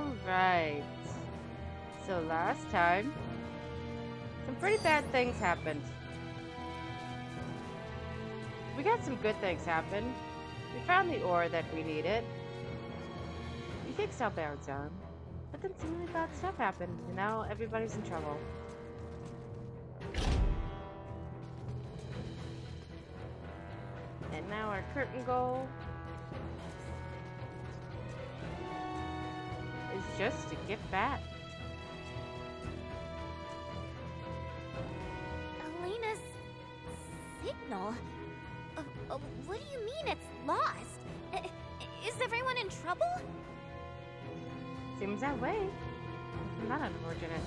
Alright. So last time, some pretty bad things happened. We got some good things happen. We found the ore that we needed. We fixed Albert's arm. But then some really bad stuff happened, and now everybody's in trouble. And now our curtain goal is just to get back. Elena's signal? What do you mean it's lost? Is everyone in trouble? Seems that way. Not unfortunate.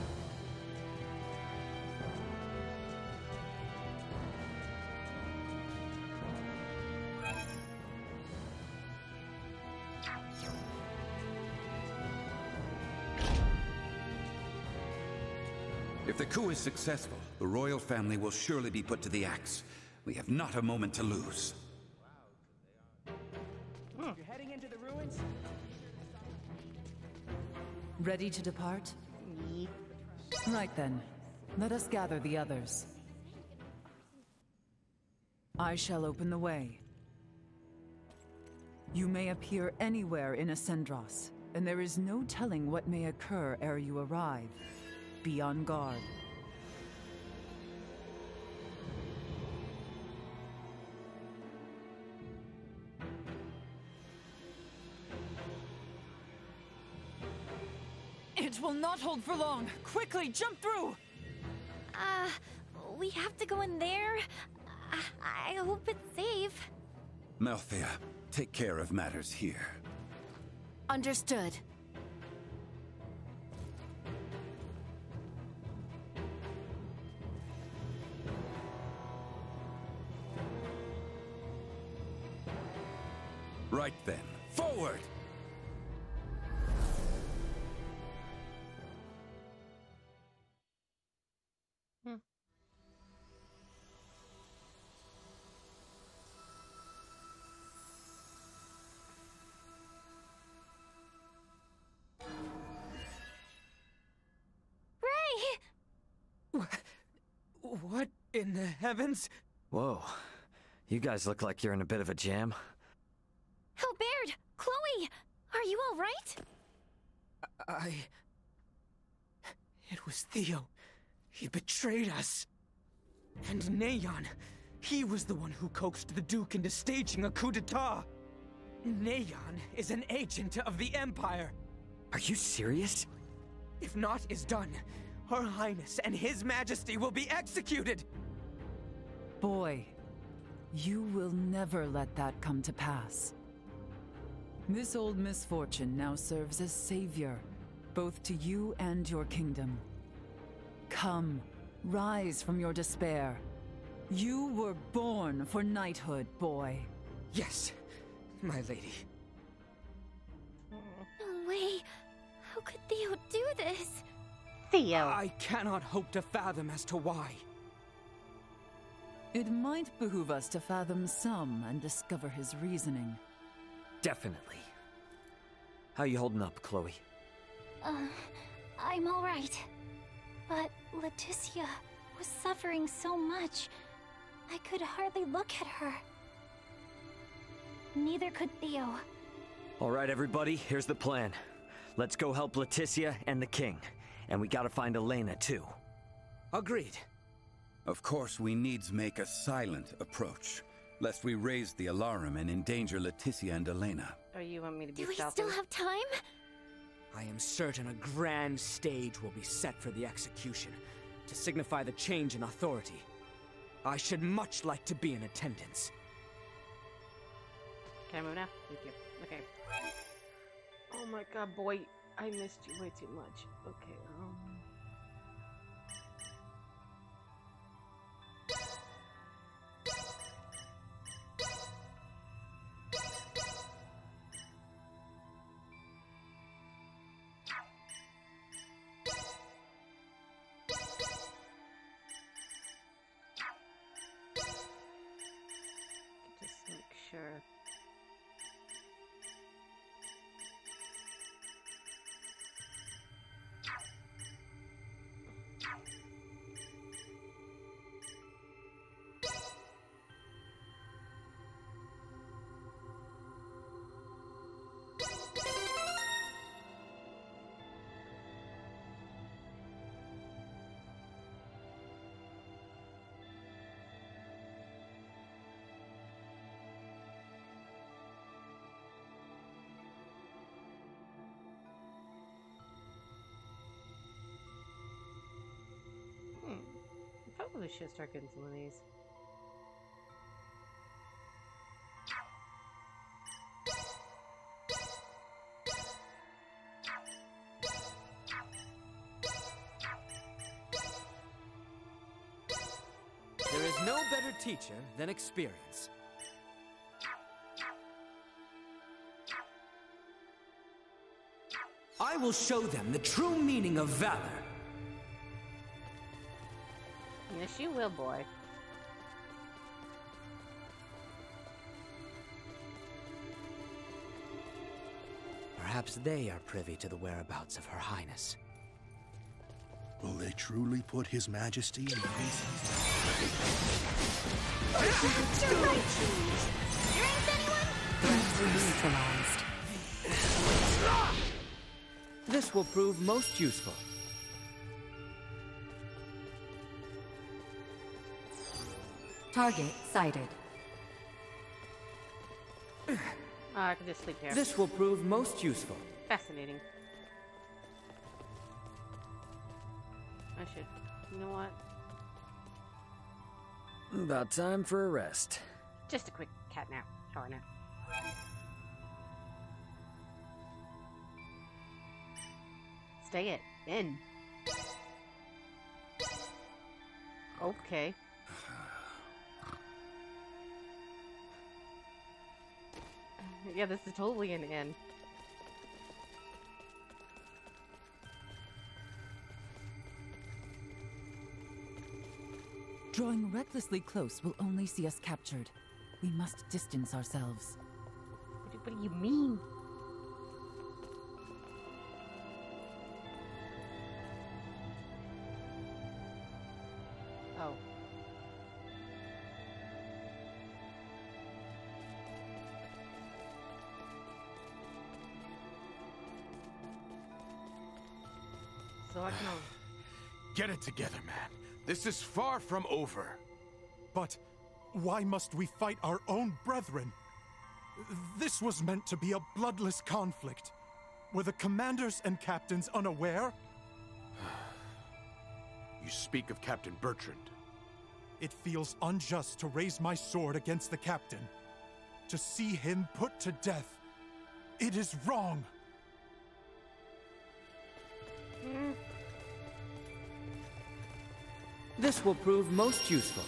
If the coup is successful, the royal family will surely be put to the axe. We have not a moment to lose. You're heading into the ruins? Ready to depart? Yeet. Right then. Let us gather the others. I shall open the way. You may appear anywhere in Ascendros, and there is no telling what may occur ere you arrive. Be on guard. It will not hold for long. Quickly, jump through! We have to go in there? I hope it's safe. Melthea, take care of matters here. Understood. Right then, forward! What in the heavens? Whoa. You guys look like you're in a bit of a jam. Albert! Chloe! Are you all right? It was Theo. He betrayed us. And Neon. He was the one who coaxed the Duke into staging a coup d'etat. Neon is an agent of the Empire. Are you serious? If naught is done, Her Highness and His Majesty will be executed! Boy, you will never let that come to pass. This old misfortune now serves as savior, both to you and your kingdom. Come, rise from your despair. You were born for knighthood, boy. Yes, my lady. No way. How could Theo do this? Theo. I cannot hope to fathom as to why. It might behoove us to fathom some and discover his reasoning. Definitely. How you holding up, Chloe? I'm all right. But Leticia was suffering so much. I could hardly look at her. Neither could Theo. All right, everybody, here's the plan. Let's go help Leticia and the king. And we gotta find Elena, too. Agreed. Of course, we needs make a silent approach, lest we raise the alarm and endanger Leticia and Elena. Or you want me to be Do we stealthy? still have time? I am certain a grand stage will be set for the execution, to signify the change in authority. I should much like to be in attendance. Can I move now? Thank you. Okay. Oh my god, boy. I missed you way too much. Okay, just make sure. Probably should start getting some of these. There is no better teacher than experience. I will show them the true meaning of valor. Yes, you will, boy. Perhaps they are privy to the whereabouts of Her Highness. Will they truly put His Majesty in peace? Neutralized. This will prove most useful. Target sighted. I can just sleep here. This will prove most useful. Fascinating. I should. You know what? About time for a rest. Just a quick cat nap. Power nap. Stay it in. Okay. Yeah, this is totally an inn. Drawing recklessly close will only see us captured. We must distance ourselves. What do you mean? Oh. So I can... Get it together, man. This is far from over. But why must we fight our own brethren? This was meant to be a bloodless conflict. Were the commanders and captains unaware? You speak of Captain Bertrand. It feels unjust to raise my sword against the captain. To see him put to death. It is wrong. This will prove most useful.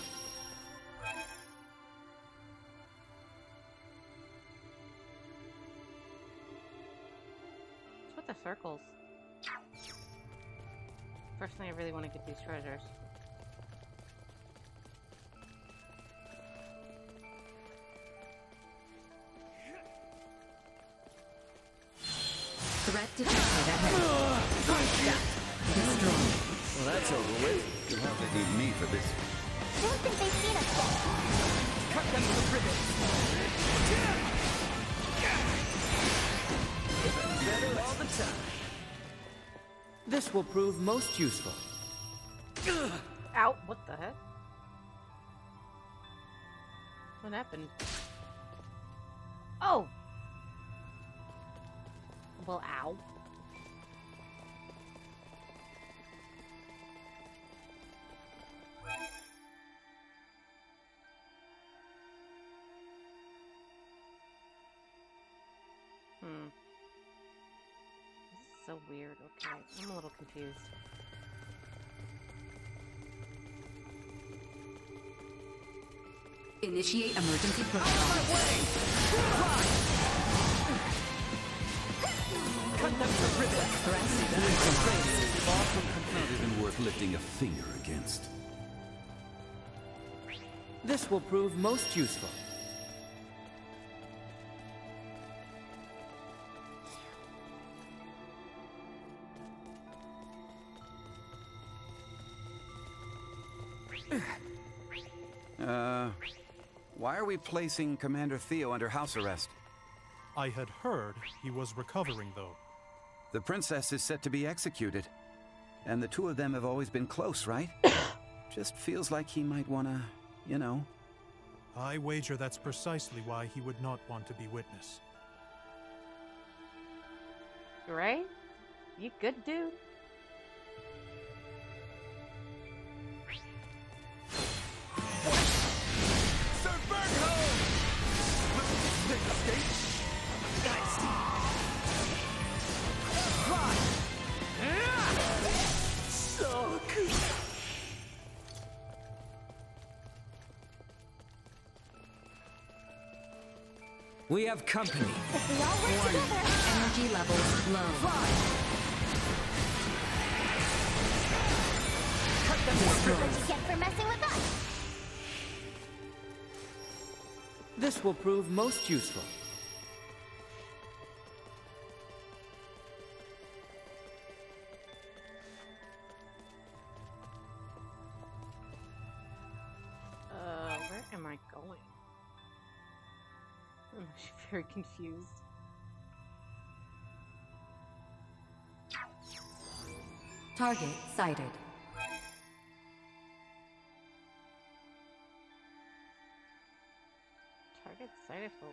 What's with the circles? First thing I really want to get these treasures. Threat detected ahead. Destroyed. Well, that's over with. You'll have to need me for this. Don't think they've seen us yet. Cut them to ribbons. Better all the time. This will prove most useful. Ow! What the heck? What happened? Oh! Well, ow. This is so weird. Okay, I'm a little confused. Initiate emergency protocol. Cut them to ribbons. Far from not even worth lifting a finger against. This will prove most useful. Why are we placing Commander Theo under house arrest? I had heard he was recovering, though. The princess is set to be executed. And the two of them have always been close, right? Just feels like he might wanna, you know. I wager that's precisely why he would not want to be witness. Right? You good, dude? We have company. If we all work together... Energy levels low. That's what you get for messing with us. This will prove most useful. Where am I going? I'm very confused. Target sighted. Target sighted for...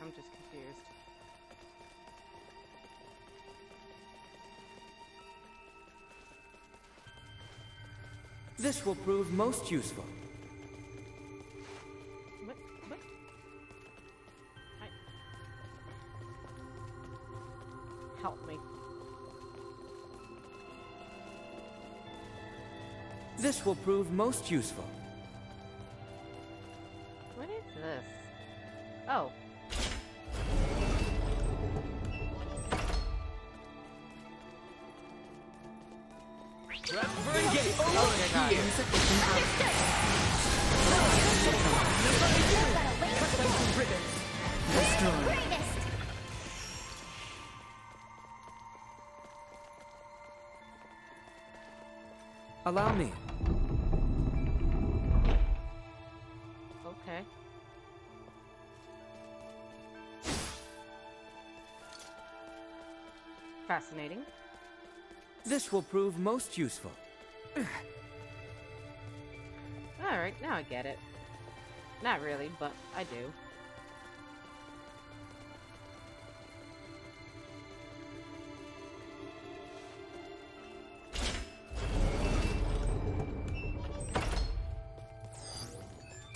I'm just confused. This will prove most useful. What? Help me. This will prove most useful. What is this? Oh. Allow me. Okay. Fascinating. This will prove most useful. Alright, now I get it. Not really, but I do.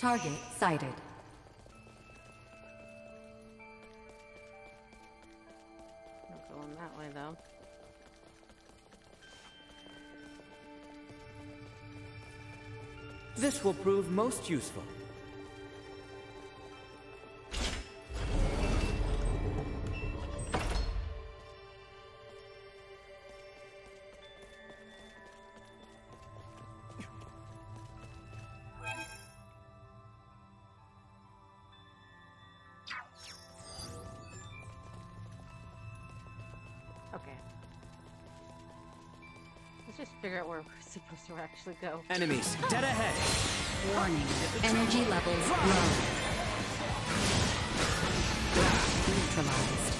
Target sighted. Not going that way, though. This will prove most useful. Okay. Let's just figure out where we're supposed to actually go. Enemies, dead ahead. Warning. Energy levels low. Neutralized.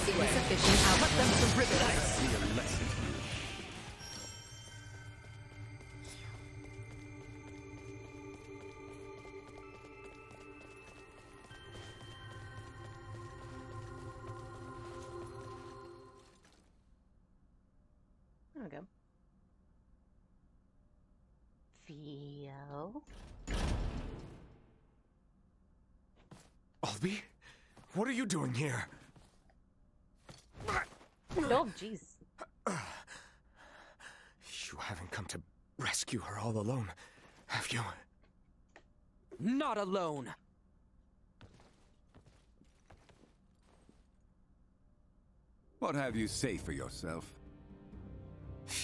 Insufficient output. I see a lesson. There we go. Theo? Albie? What are you doing here? Oh, jeez. You haven't come to rescue her all alone, have you? Not alone. What have you say for yourself?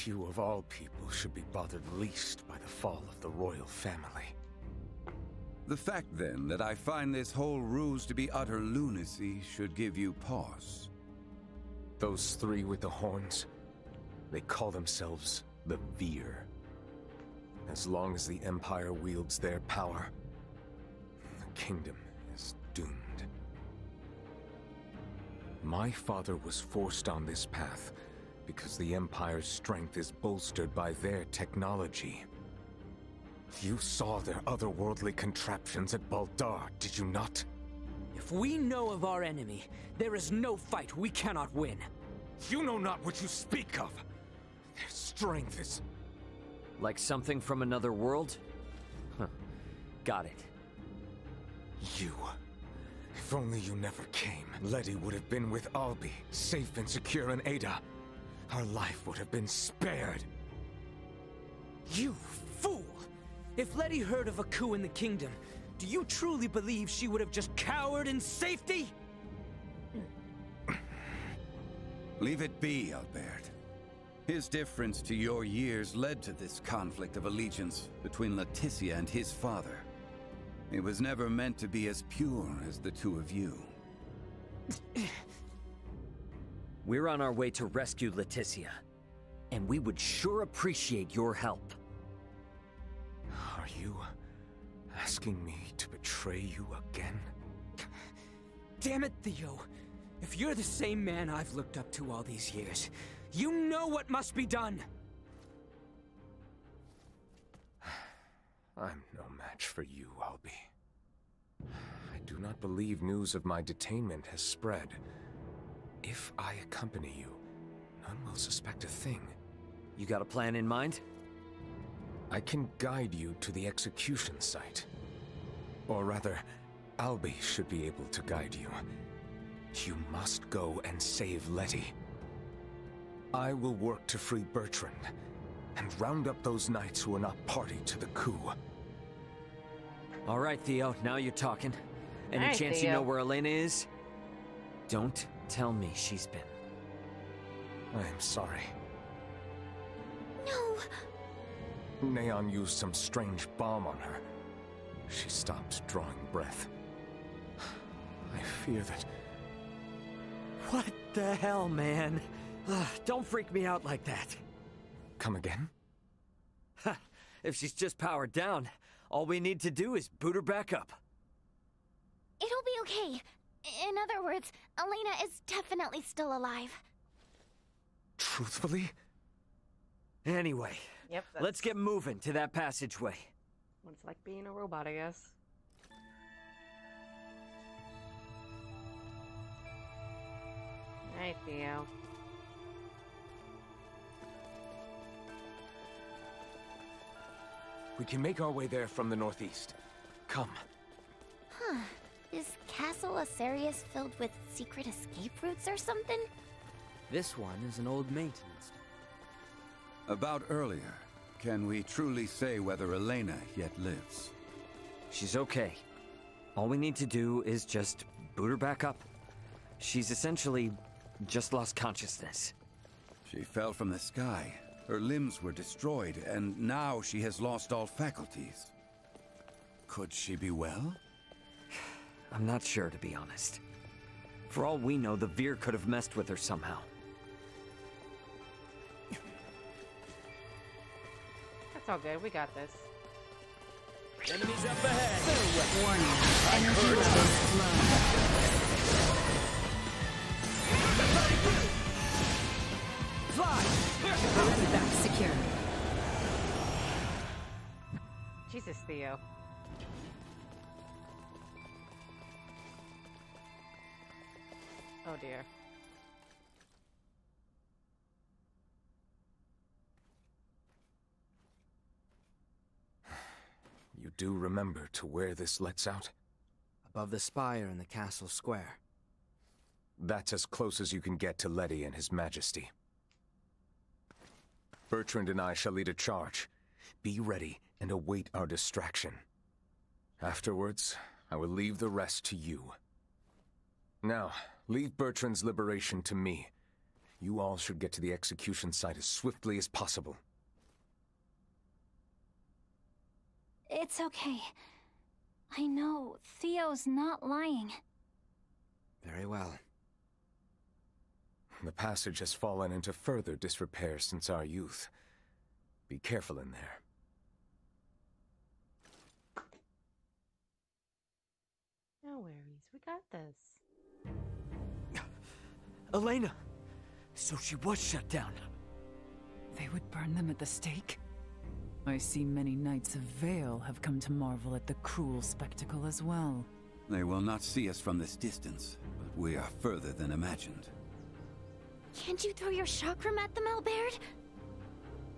You of all people should be bothered least by the fall of the royal family. The fact, then, that I find this whole ruse to be utter lunacy should give you pause. Those three with the horns, they call themselves the Veer. As long as the Empire wields their power, the kingdom is doomed. My father was forced on this path because the Empire's strength is bolstered by their technology. You saw their otherworldly contraptions at Baldar, did you not? If we know of our enemy, there is no fight we cannot win. You know not what you speak of. Their strength is... Like something from another world? Huh. Got it. You. If only you never came, Letty would have been with Albie, safe and secure in Ada. Her life would have been spared. You fool! If Letty heard of a coup in the kingdom, do Do you truly believe she would have just cowered in safety? Leave it be, Albert. His difference to your years led to this conflict of allegiance between Leticia and his father. It was never meant to be as pure as the two of you. We're on our way to rescue Leticia, and we would sure appreciate your help. Are you asking me to betray you again? Damn it, Theo. If you're the same man I've looked up to all these years, you know what must be done! I'm no match for you, Albie. I do not believe news of my detainment has spread. If I accompany you, none will suspect a thing. You got a plan in mind? I can guide you to the execution site. Or rather, Albie should be able to guide you. You must go and save Letty. I will work to free Bertrand, and round up those knights who are not party to the coup. All right, Theo, now you're talking. Any All right, chance Theo. you know where Elena is? Don't tell me she's been. I am sorry. No. Neon used some strange bomb on her. She stopped drawing breath. I fear that... What the hell, man? Don't freak me out like that. Come again? Ha! If she's just powered down, all we need to do is boot her back up. It'll be okay. In other words, Elena is definitely still alive. Truthfully? Anyway, Yep. let's get moving to that passageway. It's like being a robot, I guess. Alright, Theo. We can make our way there from the northeast. Come. Huh. Is Castle Asarius filled with secret escape routes or something? This one is an old maintenance. About earlier, can we truly say whether Elena yet lives? She's okay. All we need to do is just boot her back up. She's essentially just lost consciousness. She fell from the sky. Her limbs were destroyed, and now she has lost all faculties. Could she be well? I'm not sure, to be honest. For all we know, the Veer could have messed with her somehow. That's all good. We got this. Enemies up ahead! Warning. Energy levels low. Fly! Back secure. Jesus, Theo. Oh dear. You do remember to where this lets out? Above the spire in the castle square. That's as close as you can get to Letty and His Majesty. Bertrand and I shall lead a charge. Be ready and await our distraction. Afterwards, I will leave the rest to you. Now, leave Bertrand's liberation to me. You all should get to the execution site as swiftly as possible. It's okay. I know, Theo's not lying. Very well. The passage has fallen into further disrepair since our youth. Be careful in there. No worries. We got this. Elena! So she was shut down. They would burn them at the stake? I see many Knights of Vale have come to marvel at the cruel spectacle as well. They will not see us from this distance, but we are further than imagined. Can't you throw your chakram at them, Albert?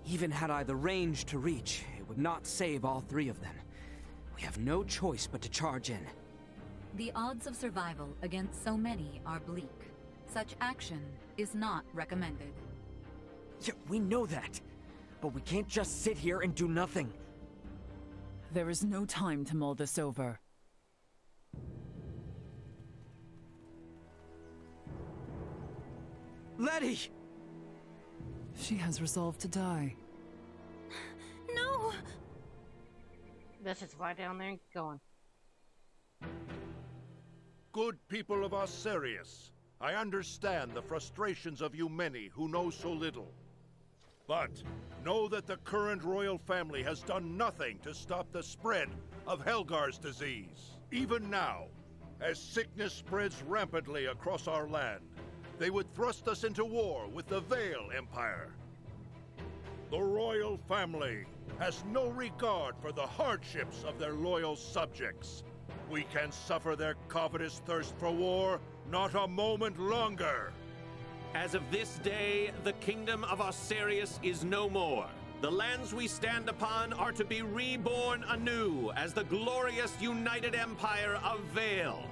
Even had I the range to reach, it would not save all three of them. We have no choice but to charge in. The odds of survival against so many are bleak. Such action is not recommended. Yeah, we know that. But we can't just sit here and do nothing. There is no time to mull this over. Letty! She has resolved to die. No! Let's just fly down there and keep going. Good people of Osirius, I understand the frustrations of you many who know so little. But know that the current royal family has done nothing to stop the spread of Helgar's disease. Even now, as sickness spreads rampantly across our land, they would thrust us into war with the Vale Empire. The royal family has no regard for the hardships of their loyal subjects. We can suffer their covetous thirst for war not a moment longer. As of this day, the kingdom of Osirius is no more. The lands we stand upon are to be reborn anew as the glorious united empire of Vale.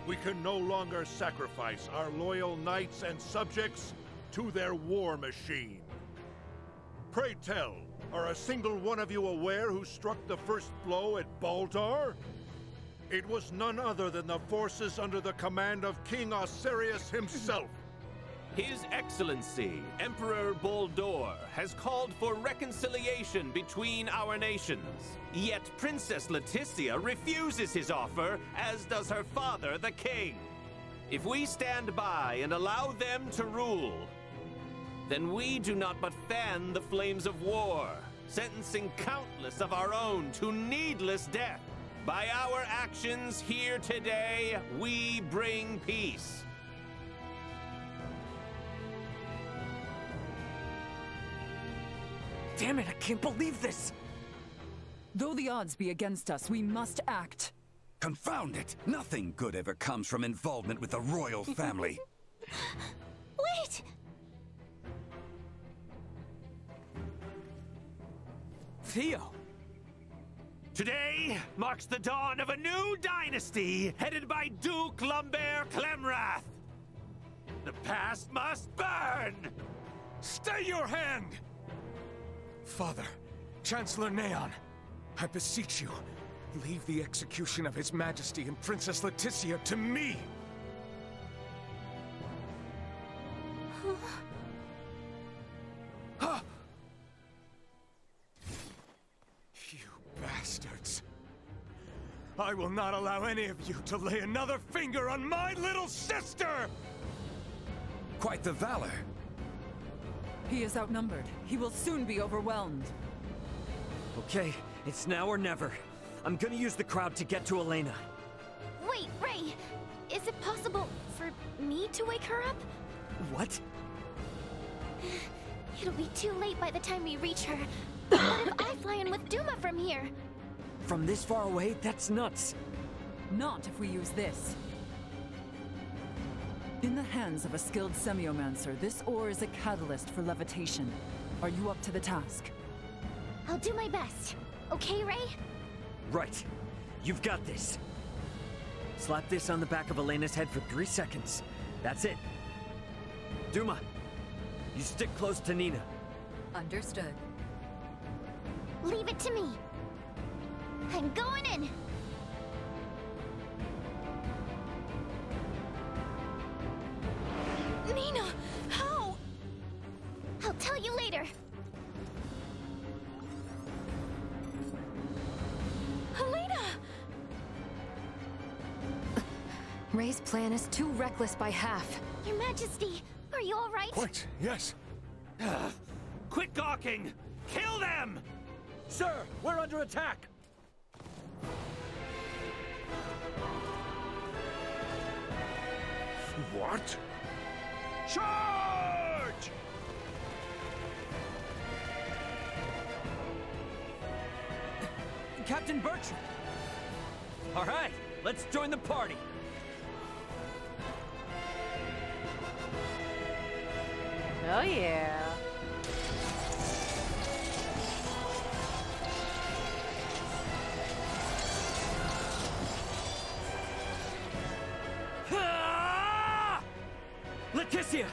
We can no longer sacrifice our loyal knights and subjects to their war machine. Pray tell, are a single one of you aware who struck the first blow at Baldar? It was none other than the forces under the command of King Osirius himself. His Excellency, Emperor Baldor, has called for reconciliation between our nations. Yet Princess Leticia refuses his offer, as does her father, the king. If we stand by and allow them to rule, then we do not but fan the flames of war, sentencing countless of our own to needless death. By our actions here today, we bring peace. Damn it, I can't believe this! Though the odds be against us, we must act. Confound it! Nothing good ever comes from involvement with the royal family. Wait! Theo! Today marks the dawn of a new dynasty headed by Duke Lambert Clemrath. The past must burn! Stay your hand! Father, Chancellor Neon, I beseech you, leave the execution of His Majesty and Princess Leticia to me! You bastards. I will not allow any of you to lay another finger on my little sister! Quite the valor. He is outnumbered. He will soon be overwhelmed. Okay, it's now or never. I'm gonna use the crowd to get to Elena. Wait, Ray! Is it possible for me to wake her up? What? It'll be too late by the time we reach her. What if I fly in with Duma from here? From this far away? That's nuts. Not if we use this. In the hands of a skilled semiomancer, this ore is a catalyst for levitation. Are you up to the task? I'll do my best. Okay, Ray? Right. You've got this. Slap this on the back of Elena's head for 3 seconds. That's it. Duma, you stick close to Nina. Understood. Leave it to me. I'm going in. Nina, how? I'll tell you later. Helena! Ray's plan is too reckless by half. Your Majesty, are you all right? What? Yes. Quit gawking! Kill them! Sir, we're under attack! What? Charge! Captain Bertram! All right, let's join the party. Oh yeah. Leticia!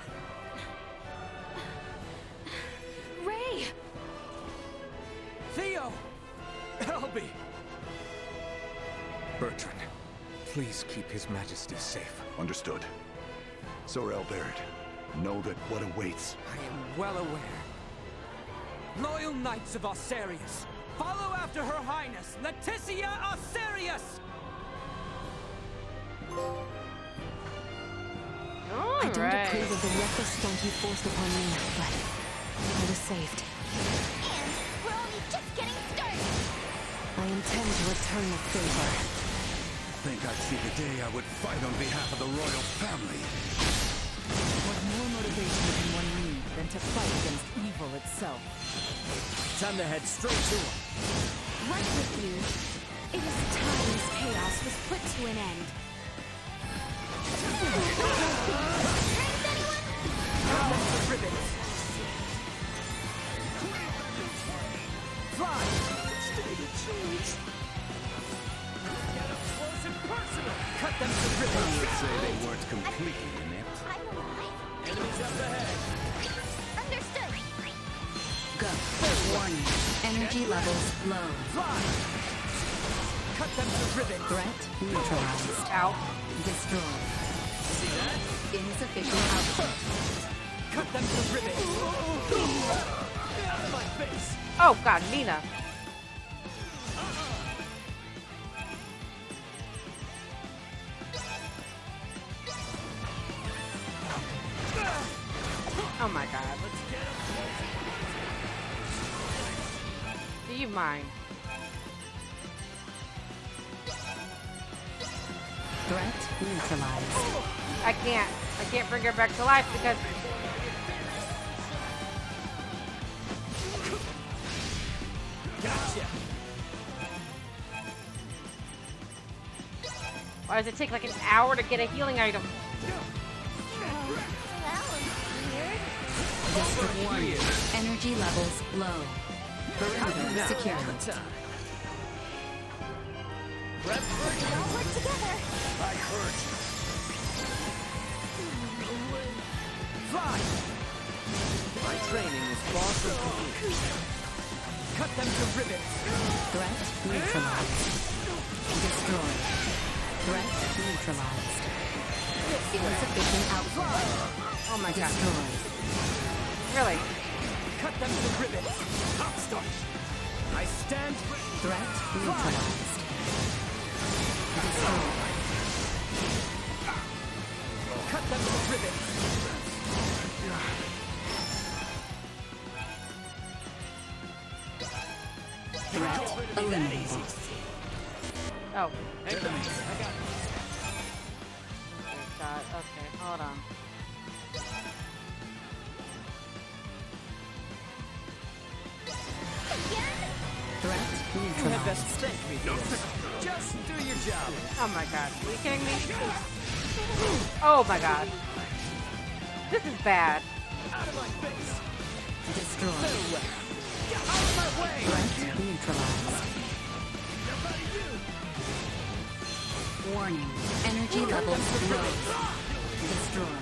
Ray! Theo! Elby! Bertrand, please keep His Majesty safe. Understood. Sir Albert, know that what awaits. I am well aware. Loyal knights of Osarius, follow after Her Highness, Leticia Osarius! I don't approve of the reckless stunt you forced upon me, but I was saved. And we're only just getting started. I intend to return the favor. Think I'd see the day I would fight on behalf of the royal family. What more motivation can one need than to fight against evil itself? Time to head straight to him. Right with you. It is time this chaos was put to an end. Fly! Cut them to ribbons! I would say they weren't completely inept. I'm alive. Enemies up ahead. Understood. Go. Warning. Energy levels low. Fly! Cut them to ribbons! Threat neutralized. Ow. Destroy. Insufficient output. Cut them to ribbons! Out of my face! Oh god, Nina. Oh my god. Do you mind? Threat neutralized. I can't bring her back to life because Gotcha! why does it take like an hour to get a healing item? Warning. Energy levels low. Perimeter secured. We all work together. I heard you. Fly! My training is far from complete. Cut them to ribbons! Threat neutralized. Destroy. Threat neutralized. Insufficient output. Oh my god. Destroy. Really? Cut them to ribbons! Upstart! I stand... Threat neutralized. Destroy. Cut them to ribbons! Threat eliminated. Oh. Enemies. I got God. Okay, hold on. Threat You had neutralized. best thank me for this. Just do your job. Oh my god. Are you kidding me? Oh my god. This is bad. Out of my face! Destroy. Farewell. Get out of my way! Threat neutralized. Warning. Energy levels low. Destroy.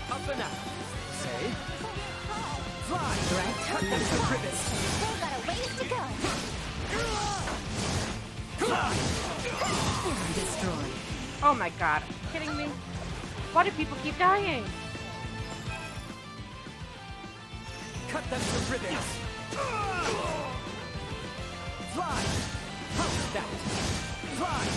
Up and out. Say. Fly! Threat Cut them to neutralized. ribbons! Still got a ways to go. Destroy. Oh my god. Are you kidding me? Why do people keep dying? Cut them to ribbons! Fly! How's that? Fly!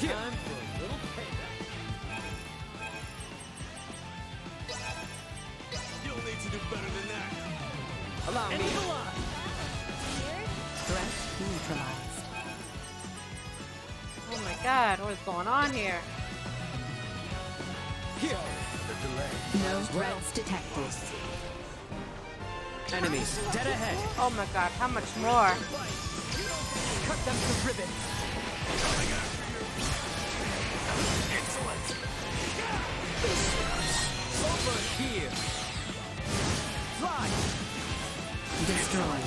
Time for a little payback. You'll need to do better than that. Allow me. Threat neutralized. Oh my god, what is going on here? Here. No threats detected. enemies. Dead ahead. Oh my god, how much more? Cut them to ribbons. Over here. Fly! Destroy.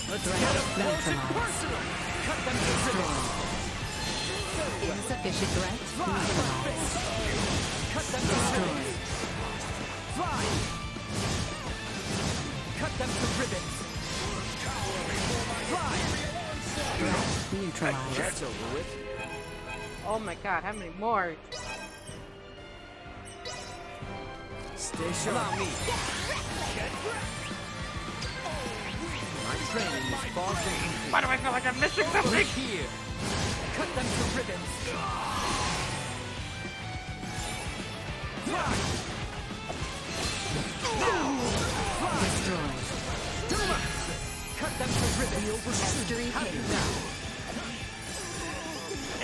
Let's Threat get up close and neutralized. personal. Cut them to ribbons. Insufficient threat neutralized. Cut them to Destroy. ribbons. Fly! Cut them to ribbons! Fly! Neutralized. That's over with. Oh my god, how many more? Stay sharp. Allow me. My training is far from complete. Why do I feel like I'm missing something? Right here! Cut them to ribbons! Fly! Destroyed. Cut them to ribbons! History Have you hit. now!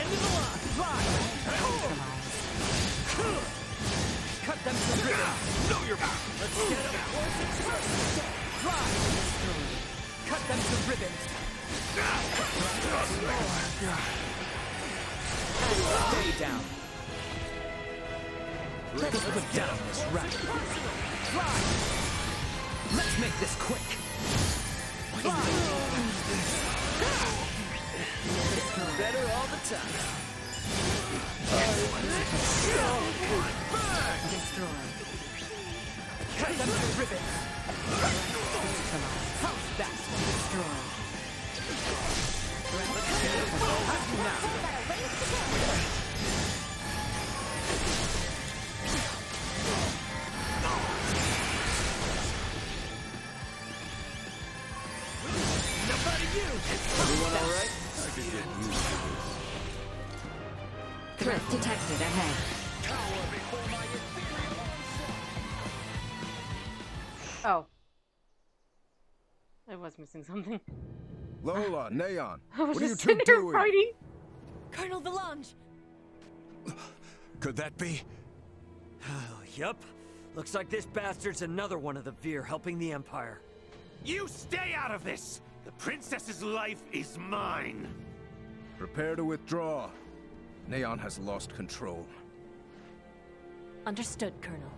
End of the line! Fly! Cut them to ribbons! No, you're back! Let's get them! Fly! Cut them to ribbons! Stay down! Let's put down this rat! Fly! Let's make this quick! Fly! Better all the time! Destroyed. Cut them to ribbons! How's that? Destroyed. Have you now? Nobody you! Everyone all right? Threat detected ahead. Oh. I was missing something. Lola, Neon, I was what are you just two sitting here doing? fighting. Colonel Valange! Could that be? Yup. Looks like this bastard's another one of the Veer helping the Empire. You stay out of this! The princess's life is mine! Prepare to withdraw. Neon has lost control. Understood, Colonel.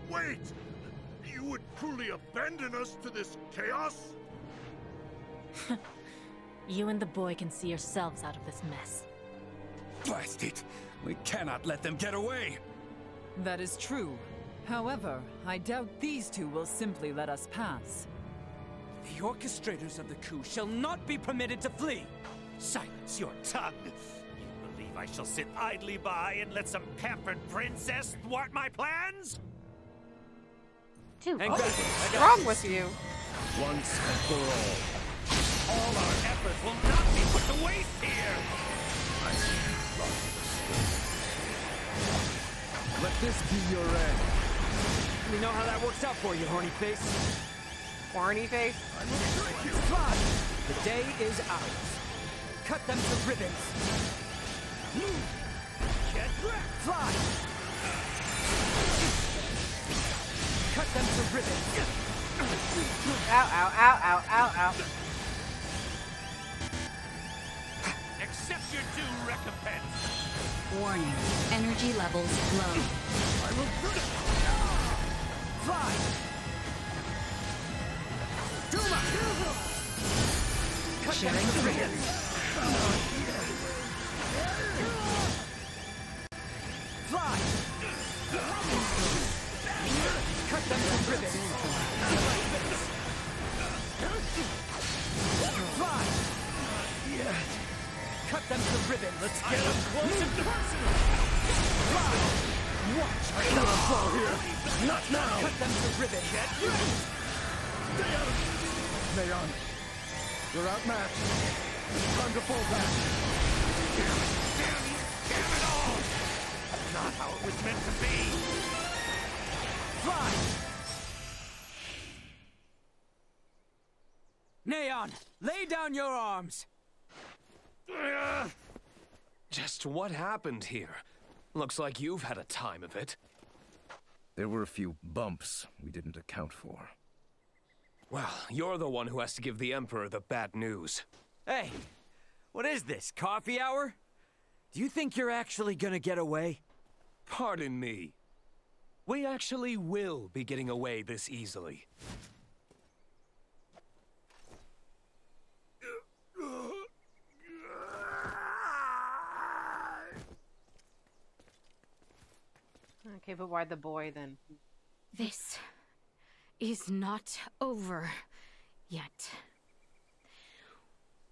Wait! You would truly abandon us to this chaos? You and the boy can see yourselves out of this mess. Blast it! We cannot let them get away! That is true. However, I doubt these two will simply let us pass. The orchestrators of the coup shall not be permitted to flee! Silence your tongue! You believe I shall sit idly by and let some pampered princess thwart my plans? Dude, And what's wrong with you? Once and for all. All our effort will not be put to waste here! Let this be your end. We know how that works out for you, horny face. Horny face? Fly! The day is ours. Cut them to ribbons. Get wrecked! Fly! Cut them to ribbons. Ow, ow, ow, ow, ow, ow. Accept your due recompense! Warning. Energy levels low. Fly! Duma! Cut them to ribbons. Fly! Cut them to ribbons. Fly! Cut them to ribbons. Let's get them close and personal. Fly! Watch! I cannot fall here. Not now. Cut them to ribbons. Get ready. Stay out of... Neon, we're outmatched. Time to fall back. Damn it all! Not how it was meant to be! Fly! Neon, lay down your arms. Just what happened here? Looks like you've had a time of it. There were a few bumps we didn't account for. Well, you're the one who has to give the Emperor the bad news. Hey, what is this, coffee hour? Do you think you're actually gonna get away? Pardon me. We actually will be getting away this easily. Okay, Okay, but why the boy then? This is not over yet.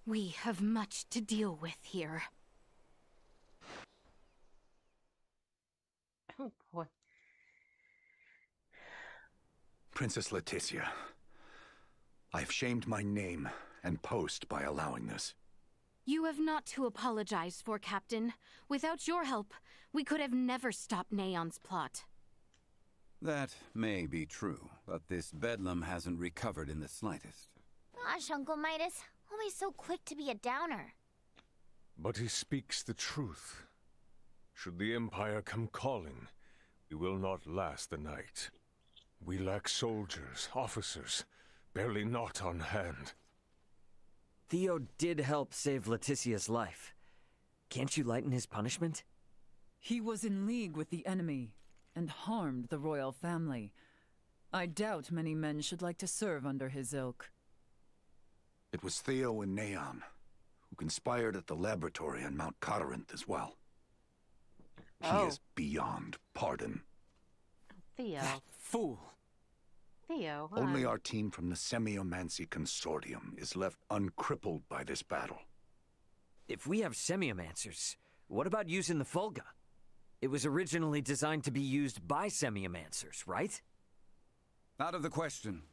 We have much to deal with here. Oh boy. Princess Leticia, I've shamed my name and post by allowing this. You have not to apologize for, Captain. Without your help, we could have never stopped Neon's plot. That may be true, but this bedlam hasn't recovered in the slightest. Gosh, Uncle Midas, always so quick to be a downer. But he speaks the truth. Should the Empire come calling, we will not last the night. We lack soldiers, officers, barely naught on hand. Theo did help save Leticia's life. Can't you lighten his punishment? He was in league with the enemy and harmed the royal family. I doubt many men should like to serve under his ilk. It was Theo and Neon, who conspired at the laboratory on Mount Corinth as well. He is beyond pardon. Theo. That fool! Theo, huh? Only our team from the Semiomancy Consortium is left uncrippled by this battle. If we have semiomancers, what about using the Fulga? It was originally designed to be used by semiomancers, right? Out of the question.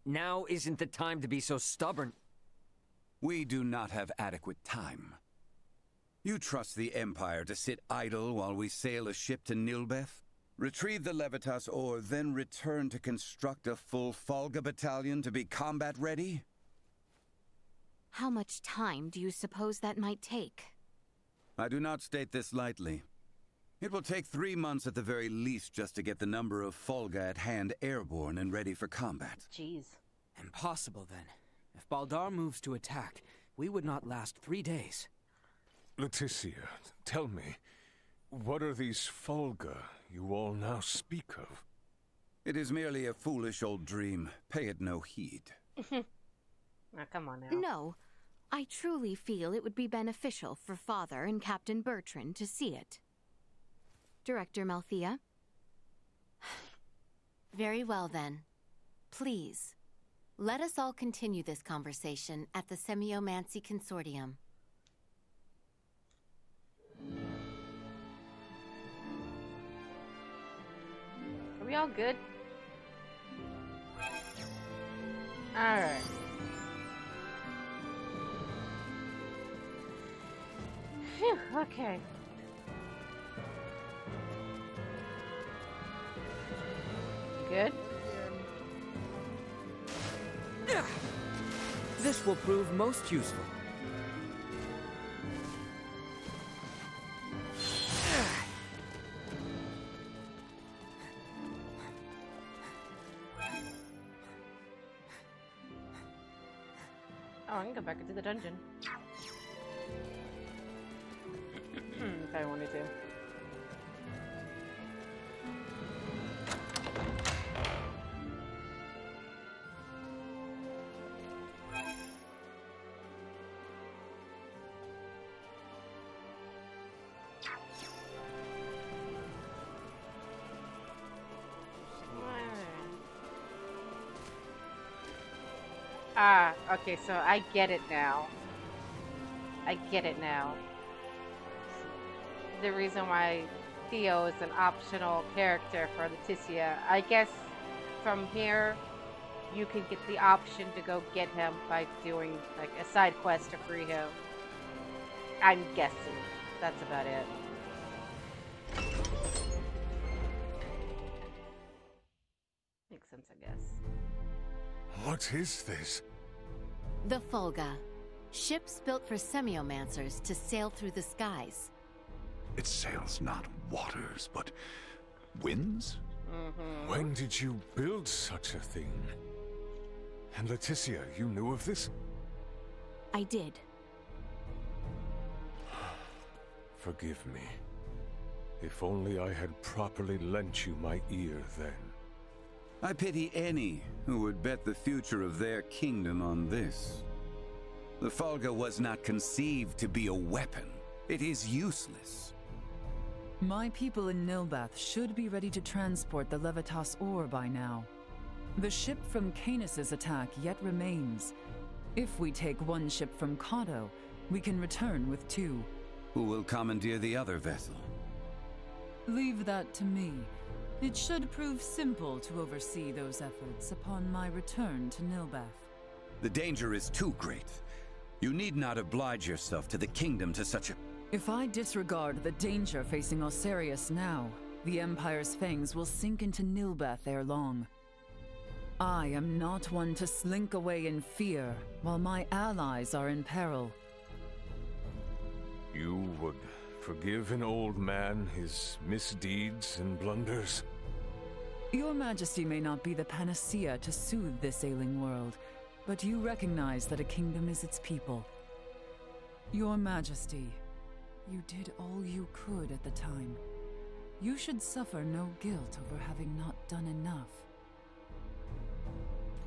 Now isn't the time to be so stubborn. We do not have adequate time. You trust the Empire to sit idle while we sail a ship to Nilbeth? Retrieve the Levitas ore, then return to construct a full Fulga battalion to be combat ready? How much time do you suppose that might take? I do not state this lightly. It will take 3 months at the very least just to get the number of Fulga at hand airborne and ready for combat. Jeez. Impossible then. If Baldar moves to attack, we would not last 3 days. Leticia, tell me, what are these Fulga you all now speak of? It is merely a foolish old dream. Pay it no heed. Now, come on now. No. I truly feel it would be beneficial for Father and Captain Bertrand to see it. Director Malthea? Very well, then. Please, let us all continue this conversation at the Semiomancy Consortium. Are we all good? Alright. Phew, okay. Good? This will prove most useful. Oh, I can go back into the dungeon. If I wanted to. Ah, okay, so I get it now. I get it now. The reason why Theo is an optional character for Leticia. I guess from here, you can get the option to go get him by doing like a side quest to free him. I'm guessing. That's about it. Makes sense, I guess. What is this? The Fulga. Ships built for semiomancers to sail through the skies. It sails not waters, but winds? When did you build such a thing? And Leticia, you knew of this? I did. Forgive me. If only I had properly lent you my ear then. I pity any who would bet the future of their kingdom on this. The Fulga was not conceived to be a weapon. It is useless. My people in Nilbath should be ready to transport the Levitas ore by now. The ship from Canis's attack yet remains. If we take one ship from Kato, we can return with 2. Who will commandeer the other vessel? Leave that to me. It should prove simple to oversee those efforts upon my return to Nilbath. The danger is too great. You need not oblige yourself to the kingdom to such a... If I disregard the danger facing Osarius now, the Empire's fangs will sink into Nilbath ere long. I am not one to slink away in fear while my allies are in peril. You would forgive an old man his misdeeds and blunders? Your Majesty may not be the panacea to soothe this ailing world, but you recognize that a kingdom is its people. Your Majesty, you did all you could at the time. You should suffer no guilt over having not done enough.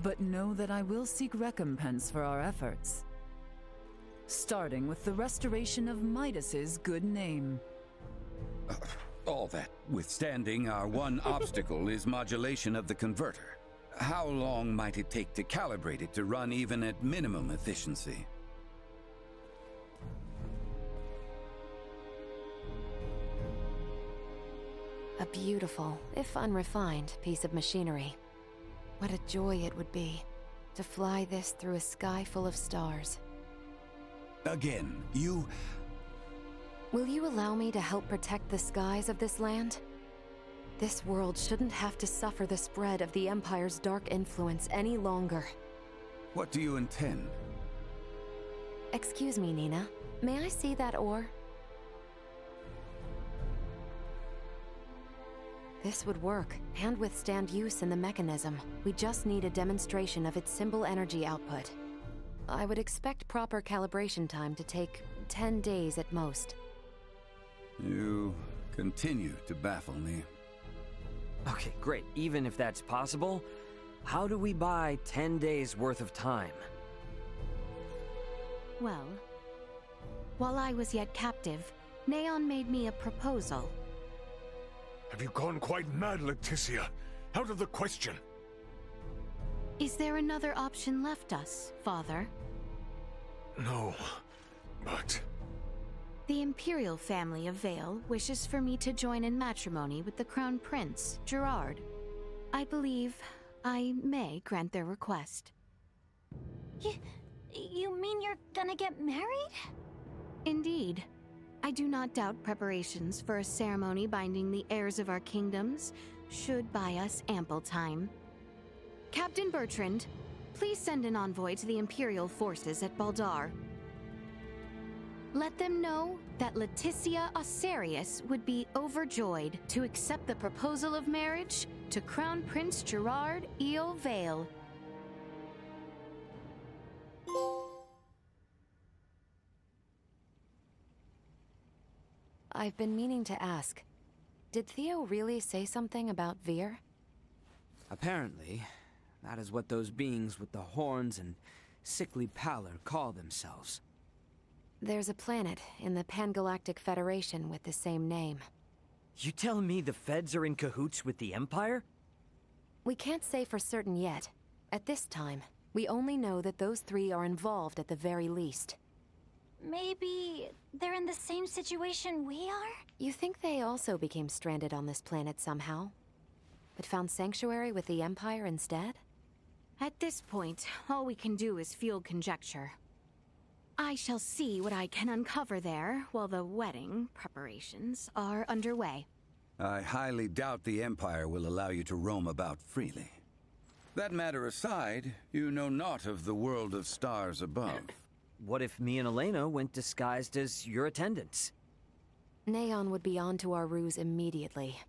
But know that I will seek recompense for our efforts. Starting with the restoration of Midas's good name. All that withstanding, our one obstacle is modulation of the converter. How long might it take to calibrate it to run even at minimum efficiency? A beautiful, if unrefined, piece of machinery. What a joy it would be to fly this through a sky full of stars. Again, you... Will you allow me to help protect the skies of this land? This world shouldn't have to suffer the spread of the Empire's dark influence any longer. What do you intend? Excuse me, Nina. May I see that ore? This would work, and withstand use in the mechanism. We just need a demonstration of its symbol energy output. I would expect proper calibration time to take 10 days at most. You continue to baffle me. Okay, great. Even if that's possible, how do we buy 10 days worth of time? Well, while I was yet captive, Neon made me a proposal. Have you gone quite mad, Leticia? Out of the question. Is there another option left us, Father? No, but... The Imperial family of Vale wishes for me to join in matrimony with the Crown Prince, Gerard. I believe I may grant their request. You mean you're gonna get married? Indeed. I do not doubt preparations for a ceremony binding the heirs of our kingdoms should buy us ample time. Captain Bertrand, please send an envoy to the Imperial forces at Baldar. Let them know that Leticia Osarius would be overjoyed to accept the proposal of marriage to Crown Prince Gerard Eo Vale. I've been meaning to ask. Did Theo really say something about Vir? Apparently, that is what those beings with the horns and sickly pallor call themselves. There's a planet in the Pangalactic Federation with the same name. You telling me the Feds are in cahoots with the Empire? We can't say for certain yet. At this time, we only know that those 3 are involved at the very least. Maybe they're in the same situation we are? You think they also became stranded on this planet somehow? But found sanctuary with the Empire instead? At this point, all we can do is field conjecture. I shall see what I can uncover there while the wedding preparations are underway. I highly doubt the Empire will allow you to roam about freely. That matter aside, you know naught of the world of stars above. What if me and Elena went disguised as your attendants? Neon would be on to our ruse immediately.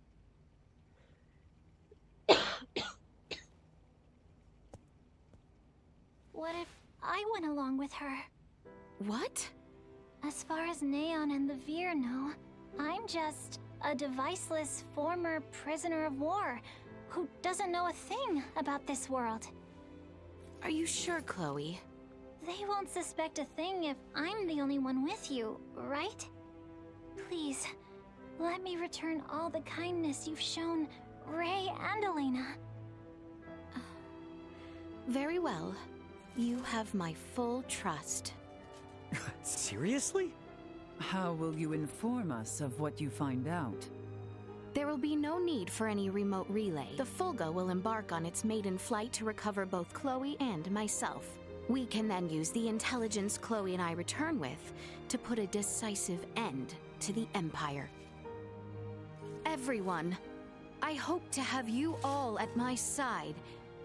What if I went along with her? What? As far as Neon and the Vir know, I'm just a deviceless former prisoner of war who doesn't know a thing about this world. Are you sure, Chloe? They won't suspect a thing if I'm the only one with you, right? Please, let me return all the kindness you've shown Ray and Elena. Very well. You have my full trust. Seriously? How will you inform us of what you find out? There will be no need for any remote relay. The Fulga will embark on its maiden flight to recover both Chloe and myself. We can then use the intelligence Chloe and I return with to put a decisive end to the Empire. Everyone, I hope to have you all at my side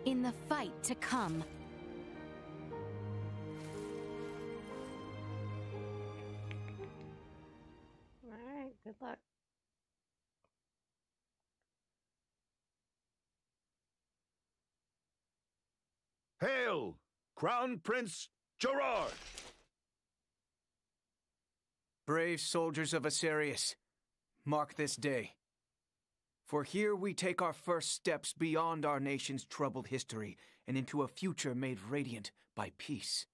in the fight to come. Alright, good luck. Hail, Crown Prince Gerard! Brave soldiers of Asarius, mark this day. For here we take our first steps beyond our nation's troubled history and into a future made radiant by peace.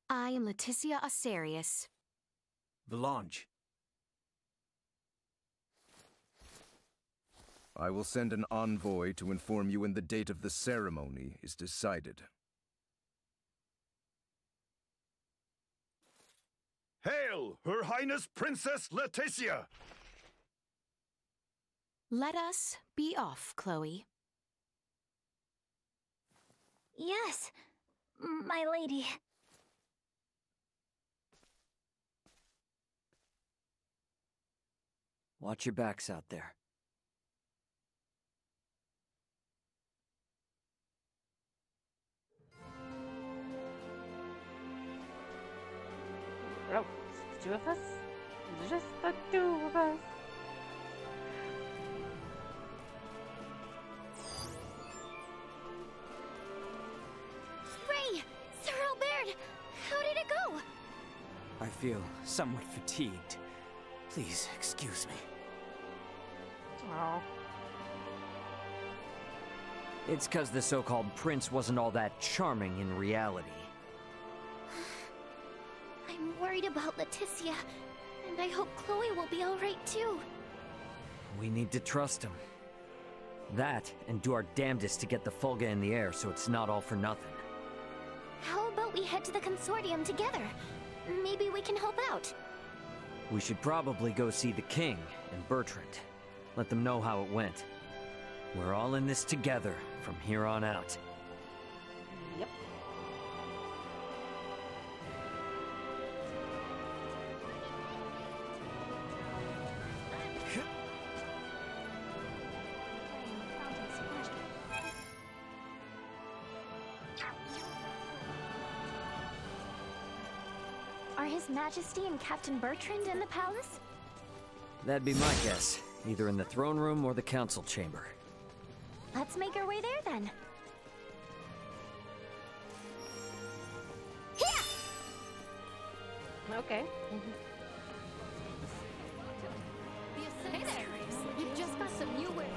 I am Leticia Asarius. Valange. I will send an envoy to inform you when the date of the ceremony is decided. Hail, Her Highness Princess Leticia! Let us be off, Chloe. Yes, my lady. Watch your backs out there. Oh, just the two of us? Just the two of us. Ray! Sir Albert! How did it go? I feel somewhat fatigued. Please excuse me. Oh. It's 'cause the so-called prince wasn't all that charming in reality. I'm worried about Leticia, and I hope Chloe will be alright too. We need to trust him. That, and do our damnedest to get the Fulga in the air so it's not all for nothing. How about we head to the consortium together? Maybe we can help out. We should probably go see the king and Bertrand. Let them know how it went. We're all in this together from here on out. Yep. Are His Majesty and Captain Bertrand in the palace? That'd be my guess. Either in the throne room or the council chamber. Let's make our way there then. Okay. Hey there! You've just got some new work.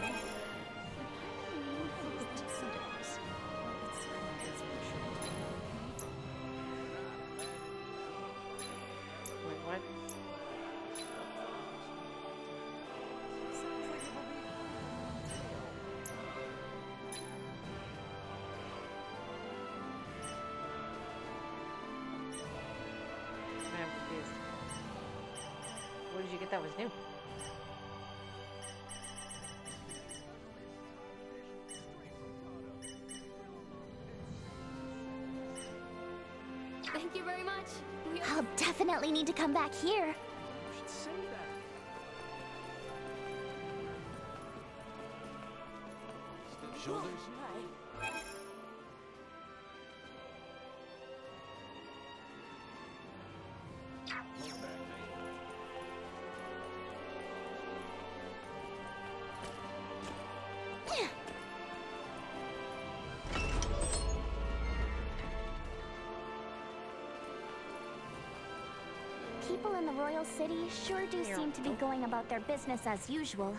Wait, what? I'm confused. Where did you get that was new? Thank you very much. I'll definitely need to come back here. You should say that. Stiff shoulders? People in the royal city sure do seem to be going about their business as usual.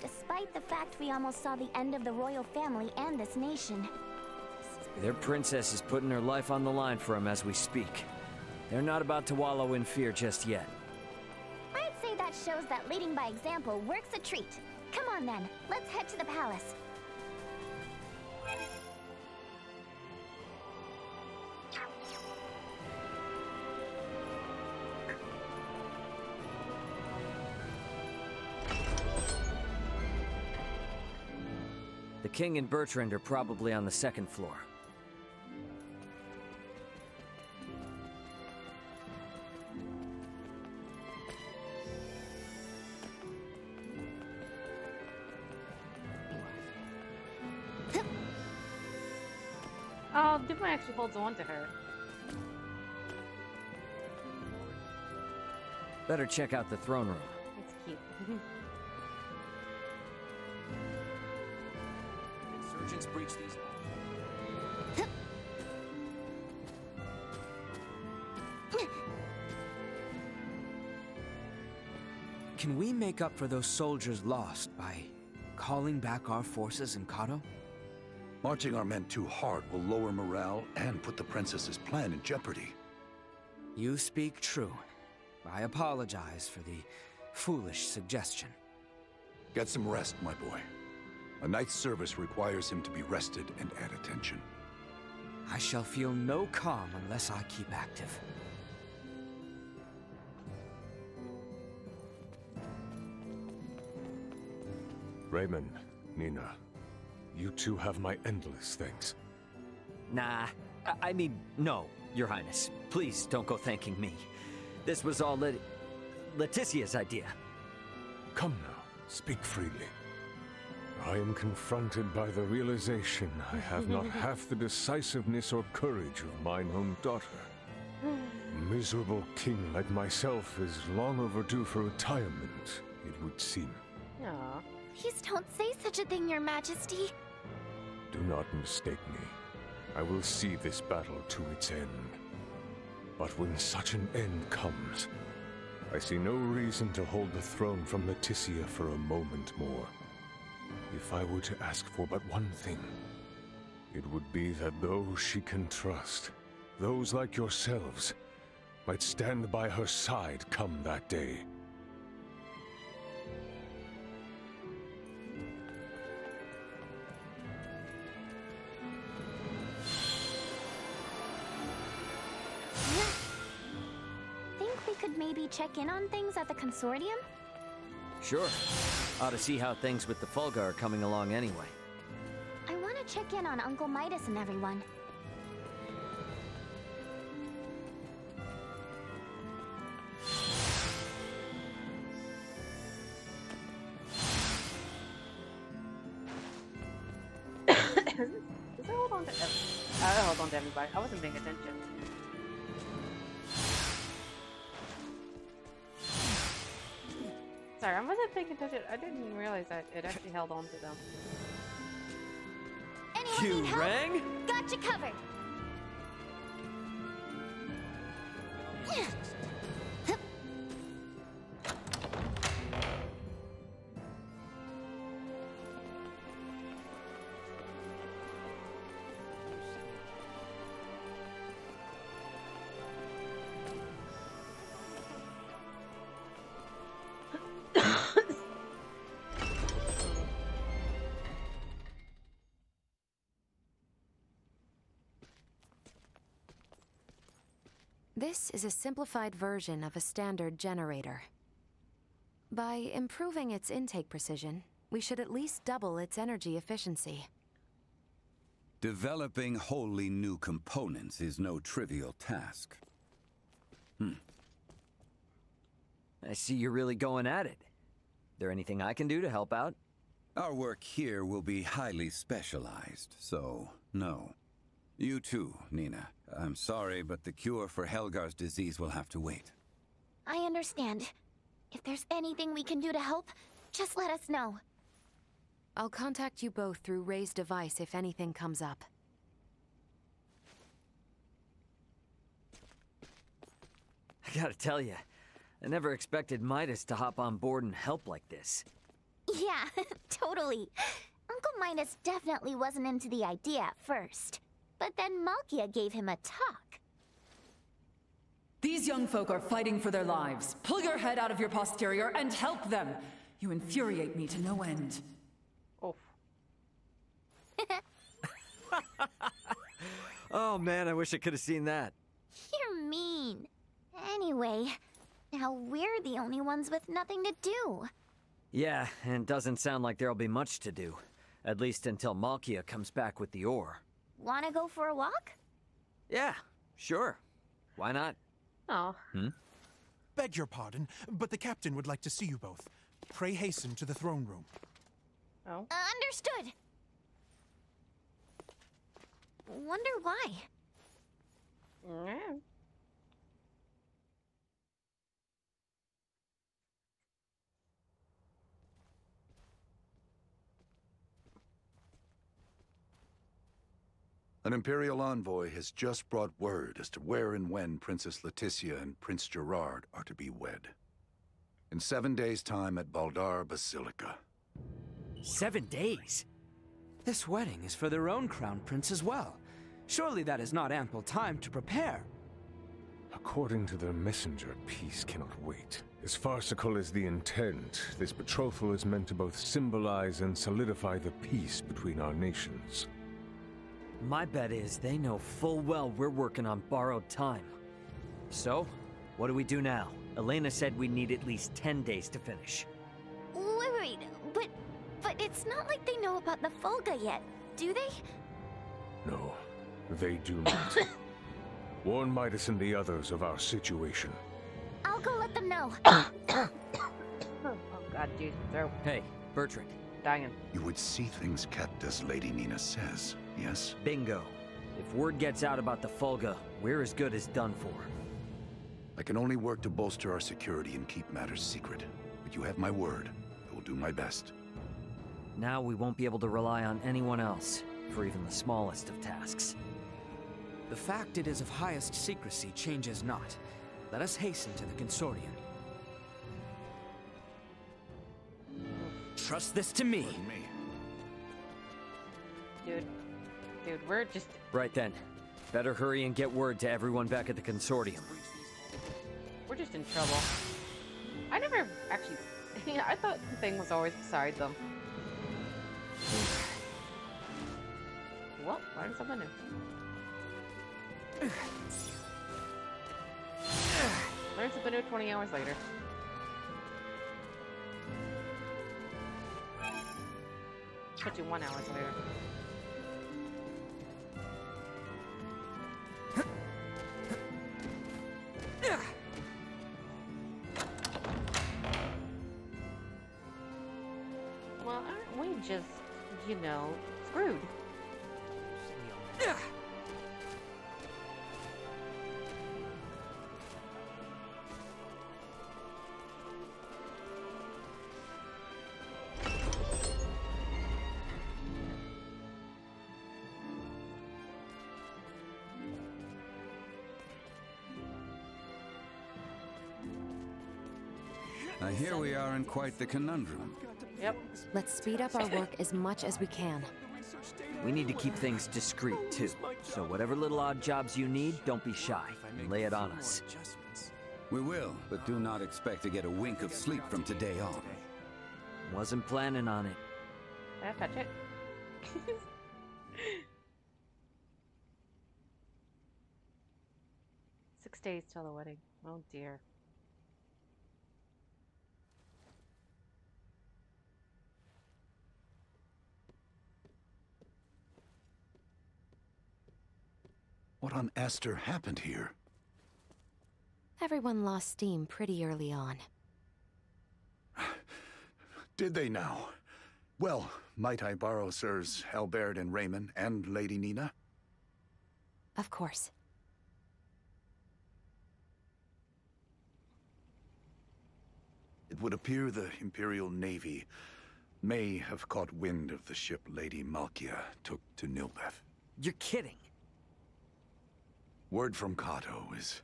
despite the fact we almost saw the end of the royal family and this nation. Their princess is putting her life on the line for him as we speak. They're not about to wallow in fear just yet. I'd say that shows that leading by example works a treat. Come on then, let's head to the palace. The king and Bertrand are probably on the second floor. Oh, Duma actually holds on to her. Better check out the throne room. It's cute. Insurgents breach these. Can we make up for those soldiers lost by calling back our forces in Kato? Marching our men too hard will lower morale and put the princess's plan in jeopardy. You speak true. I apologize for the foolish suggestion. Get some rest, my boy. A night's service requires him to be rested and at attention. I shall feel no calm unless I keep active. Raymond, Nina, you two have my endless thanks. Nah, I mean, no, Your Highness. Please don't go thanking me. This was all Leticia's idea. Come now, speak freely. I am confronted by the realization I have not half the decisiveness or courage of mine own daughter. A miserable king like myself is long overdue for retirement, it would seem. Aww. Please don't say such a thing, Your Majesty. Do not mistake me. I will see this battle to its end. But when such an end comes, I see no reason to hold the throne from Leticia for a moment more. If I were to ask for but one thing, it would be that those she can trust, those like yourselves, might stand by her side come that day. Think we could maybe check in on things at the consortium? Sure. Ought to see how things with the Fulga are coming along anyway. I want to check in on Uncle Midas and everyone. Does it hold on to I hold on to everybody. I wasn't paying attention. Sorry, I wasn't paying attention. I didn't realize that it actually held on to them. Anyone You need help? rang? Got you covered. This is a simplified version of a standard generator. By improving its intake precision, we should at least double its energy efficiency. Developing wholly new components is no trivial task. I see you're really going at it. There anything I can do to help out? Our work here will be highly specialized, so no. You too, Nina. I'm sorry, but the cure for Helgar's disease will have to wait. I understand. If there's anything we can do to help, just let us know. I'll contact you both through Ray's device if anything comes up. I gotta tell you, I never expected Midas to hop on board and help like this. Yeah, Yeah, totally. Uncle Midas definitely wasn't into the idea at first. But then Malkia gave him a talk. These young folk are fighting for their lives. Pull your head out of your posterior and help them. You infuriate me to no end. Oh. Oh man, I wish I could have seen that. You're mean. Anyway, now we're the only ones with nothing to do. Yeah, and it doesn't sound like there'll be much to do. At least until Malkia comes back with the ore. Wanna go for a walk? Yeah, sure. Why not? Oh. Beg your pardon, but the captain would like to see you both. Pray hasten to the throne room. Oh. Understood. Wonder why. Yeah. An Imperial envoy has just brought word as to where and when Princess Leticia and Prince Gerard are to be wed. In 7 days' time at Baldar Basilica. 7 days? This wedding is for their own crown prince as well. Surely that is not ample time to prepare. According to their messenger, peace cannot wait. As farcical as the intent, this betrothal is meant to both symbolize and solidify the peace between our nations. My bet is they know full well we're working on borrowed time. So, what do we do now? Elena said we need at least 10 days to finish. Wait, but it's not like they know about the Folga yet, do they? No, they do not. Warn Midas and the others of our situation. I'll go let them know. Oh god, dude, throat. Hey, Bertrand. Dying. You would see things kept as Lady Nina says, yes? Bingo. If word gets out about the Folga, we're as good as done for. I can only work to bolster our security and keep matters secret. But you have my word. I will do my best. Now we won't be able to rely on anyone else, for even the smallest of tasks. The fact it is of highest secrecy changes not. Let us hasten to the consortium. Trust this to me. Dude, we're just... Right then. Better hurry and get word to everyone back at the consortium. We're just in trouble. I never actually... I thought the thing was always beside them. Well, learn something new. Learn something new 20 hours later. Put you 1 hour later. Well, aren't we just, you know, screwed? Now here we are in quite the conundrum. Yep. Let's speed up our work as much as we can. We need to keep things discreet, too. So whatever little odd jobs you need, don't be shy. And lay it on us. We will, but do not expect to get a wink of sleep from today on. Wasn't planning on it. Did I touch it? 6 days till the wedding. Oh dear. What on Aster happened here? Everyone lost steam pretty early on. Did they now? Well, might I borrow Sirs Albert and Raymond and Lady Nina? Of course. It would appear the Imperial Navy may have caught wind of the ship Lady Malkia took to Nilbeth. You're kidding. Word from Kato is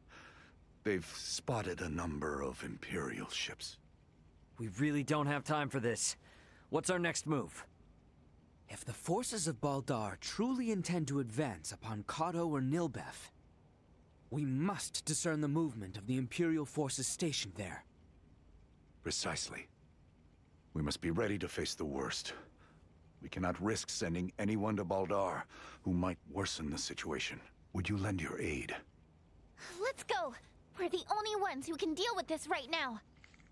they've spotted a number of Imperial ships. We really don't have time for this. What's our next move? If the forces of Baldar truly intend to advance upon Kato or Nilbeth, we must discern the movement of the Imperial forces stationed there. Precisely. We must be ready to face the worst. We cannot risk sending anyone to Baldar who might worsen the situation. Would you lend your aid? Let's go! We're the only ones who can deal with this right now.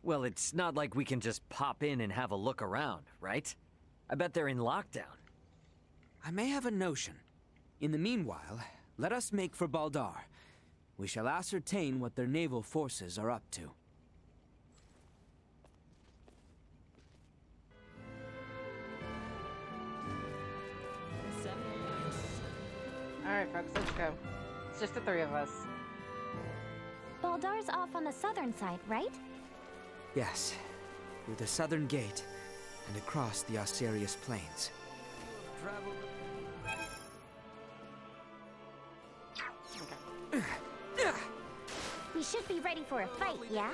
Well, it's not like we can just pop in and have a look around, right? I bet they're in lockdown. I may have a notion. In the meanwhile, let us make for Baldar. We shall ascertain what their naval forces are up to. Alright, folks, let's go. It's just the three of us. Baldar's off on the southern side, right? Yes, through the southern gate and across the Osirius Plains. We should be ready for a fight, yeah?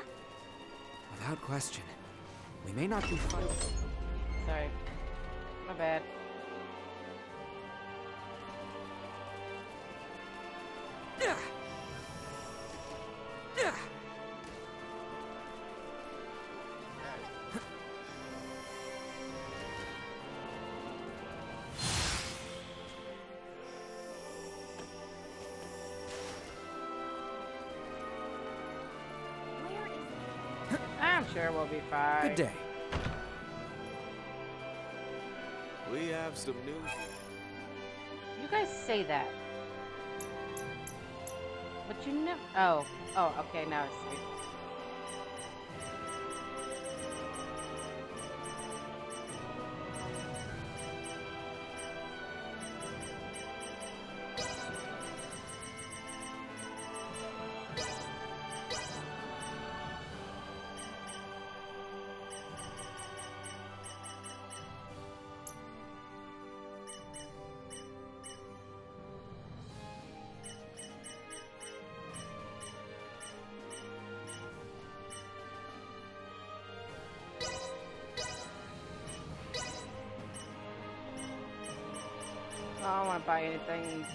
Without question. We may not be fighting. Sorry. My bad. I'm sure we'll be fine. Good day. We have some news. You guys say that. But you know. Oh, okay, now I see. I don't want to buy anything.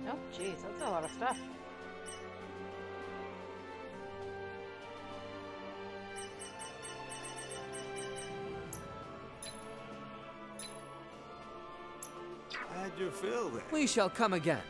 Oh, jeez, that's a lot of stuff. How'd you feel then? We shall come again.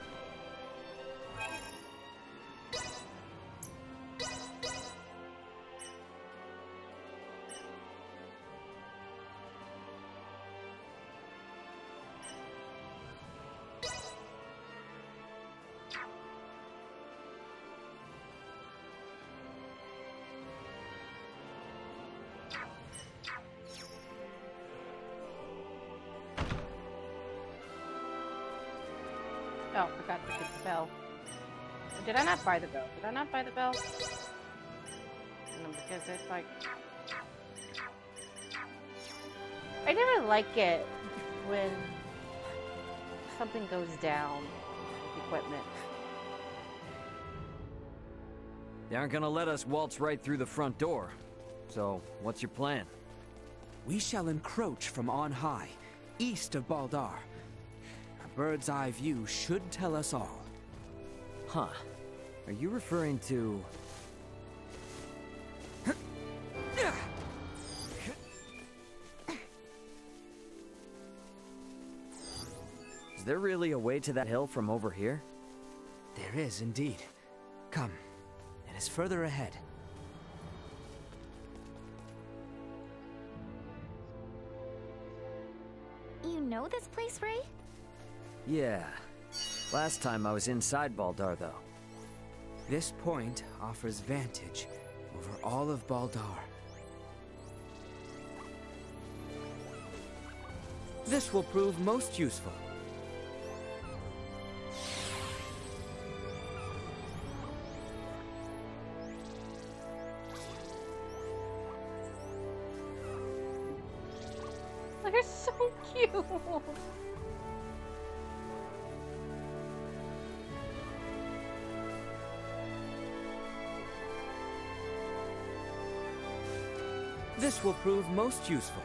Oh, forgot to get the bell. Did I not buy the bell? Did I not buy the bell? No, because it's like... I never like it when something goes down with equipment. They aren't gonna let us waltz right through the front door. So, what's your plan? We shall encroach from on high, east of Baldar. A bird's eye view should tell us all. Huh. Are you referring to... Is there really a way to that hill from over here? There is indeed. Come, it is further ahead. You know this place, Ray? Yeah. Last time I was inside Baldar, though. This point offers vantage over all of Baldar. This will prove most useful. They're so cute. This will prove most useful.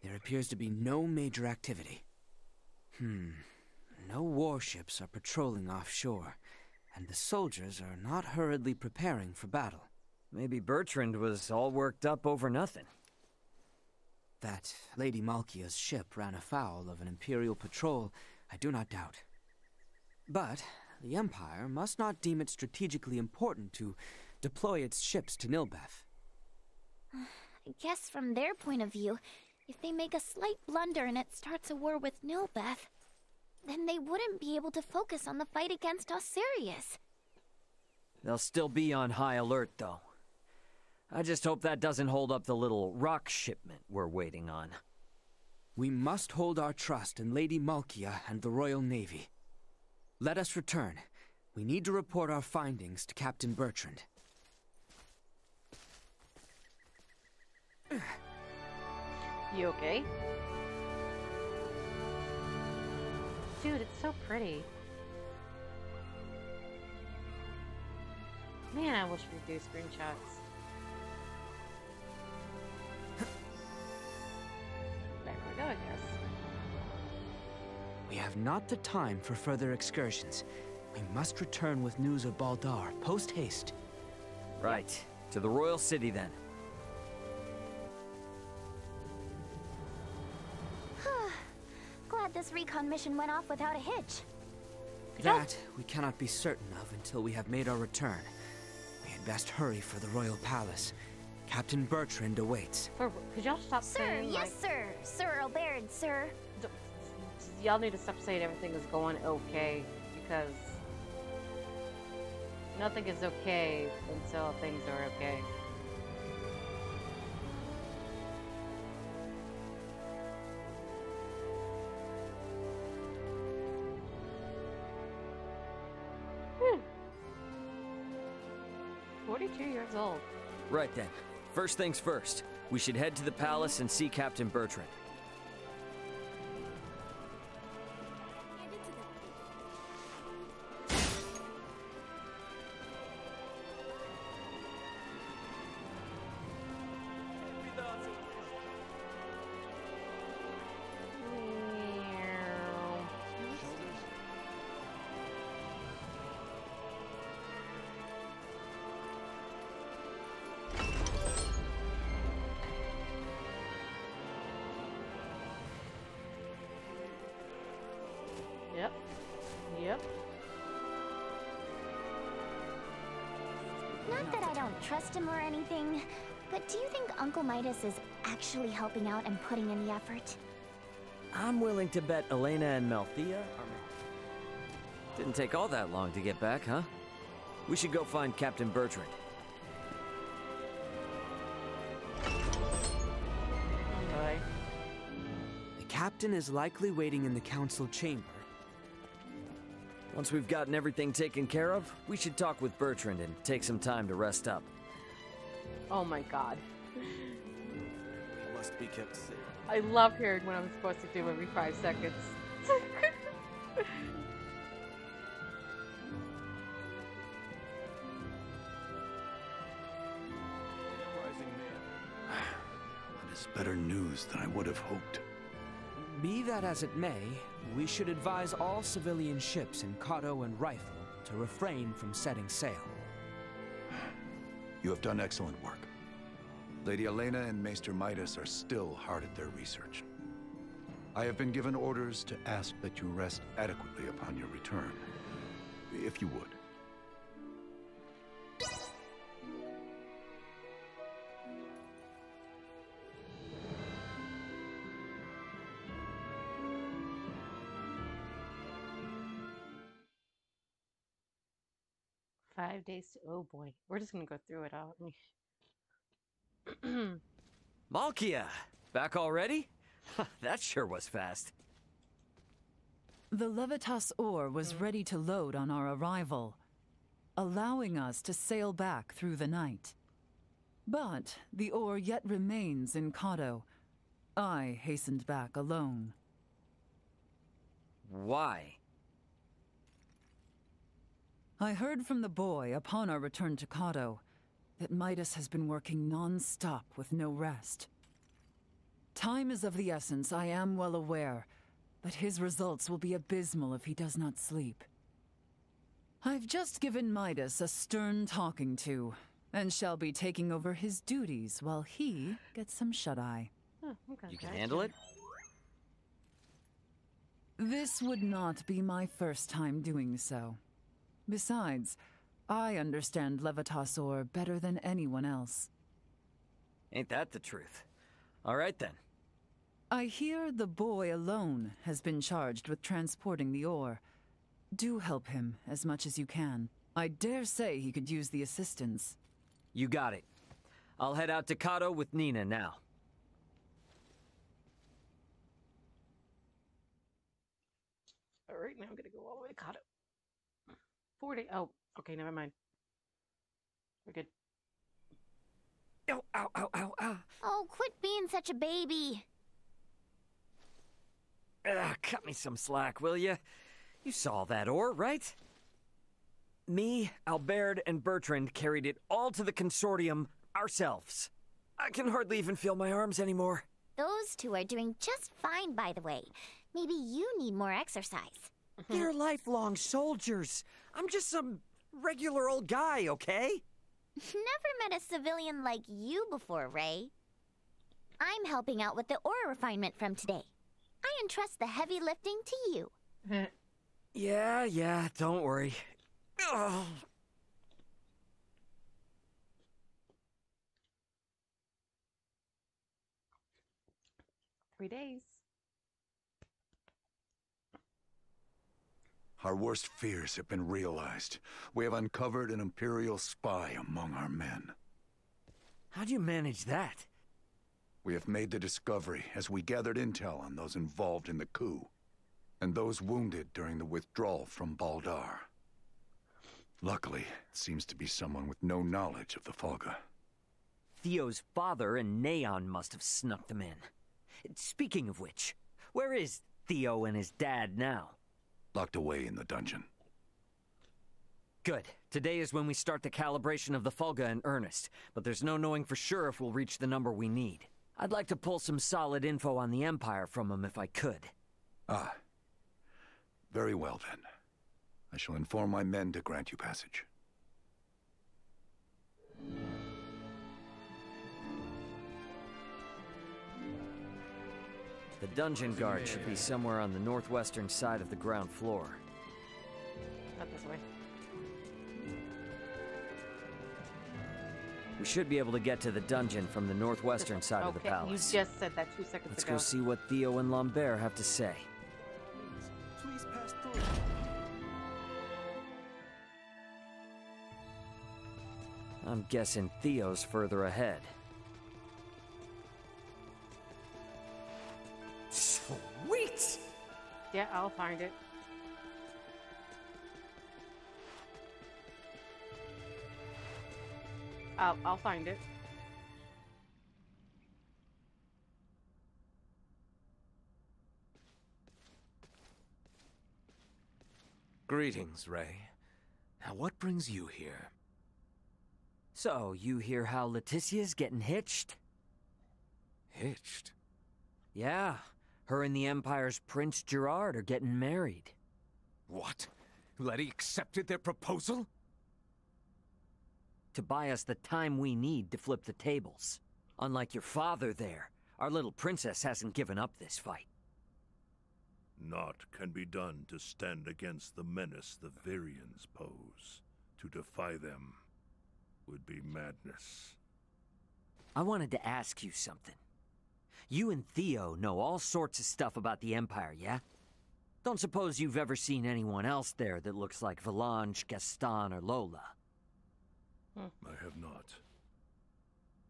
There appears to be no major activity. No warships are patrolling offshore, and the soldiers are not hurriedly preparing for battle. Maybe Bertrand was all worked up over nothing. That Lady Malkia's ship ran afoul of an Imperial patrol, I do not doubt. But the Empire must not deem it strategically important to deploy its ships to Nilbeth. I guess from their point of view, if they make a slight blunder and it starts a war with Nilbeth, then they wouldn't be able to focus on the fight against Osiris. They'll still be on high alert, though. I just hope that doesn't hold up the little rock shipment we're waiting on. We must hold our trust in Lady Malkia and the Royal Navy. Let us return. We need to report our findings to Captain Bertrand. You okay? Dude, it's so pretty. Man, I wish we could do screenshots. There we go, I guess. We have not the time for further excursions. We must return with news of Baldar, post-haste. Right. To the Royal City, then. Glad this recon mission went off without a hitch. That we cannot be certain of until we have made our return. We had best hurry for the Royal Palace. Captain Bertrand awaits. Could y'all stop saying, Yes, sir. Sir Albert, sir. Y'all need to stop saying everything is going okay, because nothing is okay until things are okay. Whew. 42 years old. Right then. First things first. We should head to the palace and see Captain Bertrand. Yep. Yep. Not that I don't trust him or anything, but do you think Uncle Midas is actually helping out and putting in the effort? I'm willing to bet Elena and Malthea are... Didn't take all that long to get back, huh? We should go find Captain Bertrand. Bye. The captain is likely waiting in the council chamber. Once we've gotten everything taken care of, we should talk with Bertrand and take some time to rest up. Oh my god. Must be kept safe. I love hearing what I'm supposed to do every 5 seconds. That is better news than I would have hoped. Be that as it may, we should advise all civilian ships in Kato and Rifle to refrain from setting sail. You have done excellent work. Lady Elena and Maester Midas are still hard at their research. I have been given orders to ask that you rest adequately upon your return, if you would. 5 days to... Oh boy. We're just gonna go through it all. Malkia! Back already? That sure was fast. The Levitas ore was ready to load on our arrival, allowing us to sail back through the night. But the ore yet remains in Kado. I hastened back alone. Why? I heard from the boy upon our return to Kado that Midas has been working non-stop with no rest. Time is of the essence, I am well aware, but his results will be abysmal if he does not sleep. I've just given Midas a stern talking to, and shall be taking over his duties while he gets some shut-eye. Oh, okay. You can handle it? This would not be my first time doing so. Besides, I understand Levitas ore better than anyone else. Ain't that the truth? All right then. I hear the boy alone has been charged with transporting the ore. Do help him as much as you can. I dare say he could use the assistance. You got it. I'll head out to Kado with Nina now. Alright, now I'm gonna go all the way to Kado. 40. Oh, okay, never mind. We're good. Ow, ow, ow, ow, ow. Oh, quit being such a baby. Cut me some slack, will ya? You saw that ore, right? Me, Albert, and Bertrand carried it all to the consortium ourselves. I can hardly even feel my arms anymore. Those two are doing just fine, by the way. Maybe you need more exercise. They're lifelong soldiers. I'm just some regular old guy, okay? Never met a civilian like you before, Ray. I'm helping out with the ore refinement from today. I entrust the heavy lifting to you. Yeah, don't worry. Ugh. 3 days. Our worst fears have been realized. We have uncovered an Imperial spy among our men. How do you manage that? We have made the discovery as we gathered intel on those involved in the coup, and those wounded during the withdrawal from Baldar. Luckily, it seems to be someone with no knowledge of the Folga. Theo's father and Neon must have snuck them in. Speaking of which, where is Theo and his dad now? Locked away in the dungeon. Good. Today is when we start the calibration of the Folga in earnest, but there's no knowing for sure if we'll reach the number we need. I'd like to pull some solid info on the Empire from him if I could. Ah. Very well then. I shall inform my men to grant you passage. The dungeon guard should be somewhere on the northwestern side of the ground floor. Not this way. We should be able to get to the dungeon from the northwestern side of the palace. You just said that 2 seconds Let's ago. go see what Theo and Lambert have to say. Please pass through. I'm guessing Theo's further ahead. Sweet! Yeah, I'll find it. I'll find it. Greetings, Ray. Now what brings you here? So, you hear how Leticia's getting hitched? Hitched? Yeah, her and the Empire's Prince Gerard are getting married. What? Letty accepted their proposal? To buy us the time we need to flip the tables. Unlike your father there, our little princess hasn't given up this fight. Naught can be done to stand against the menace the Virians pose. To defy them would be madness. I wanted to ask you something. You and Theo know all sorts of stuff about the Empire, yeah? Don't suppose you've ever seen anyone else there that looks like Valange, Gaston, or Lola? I have not.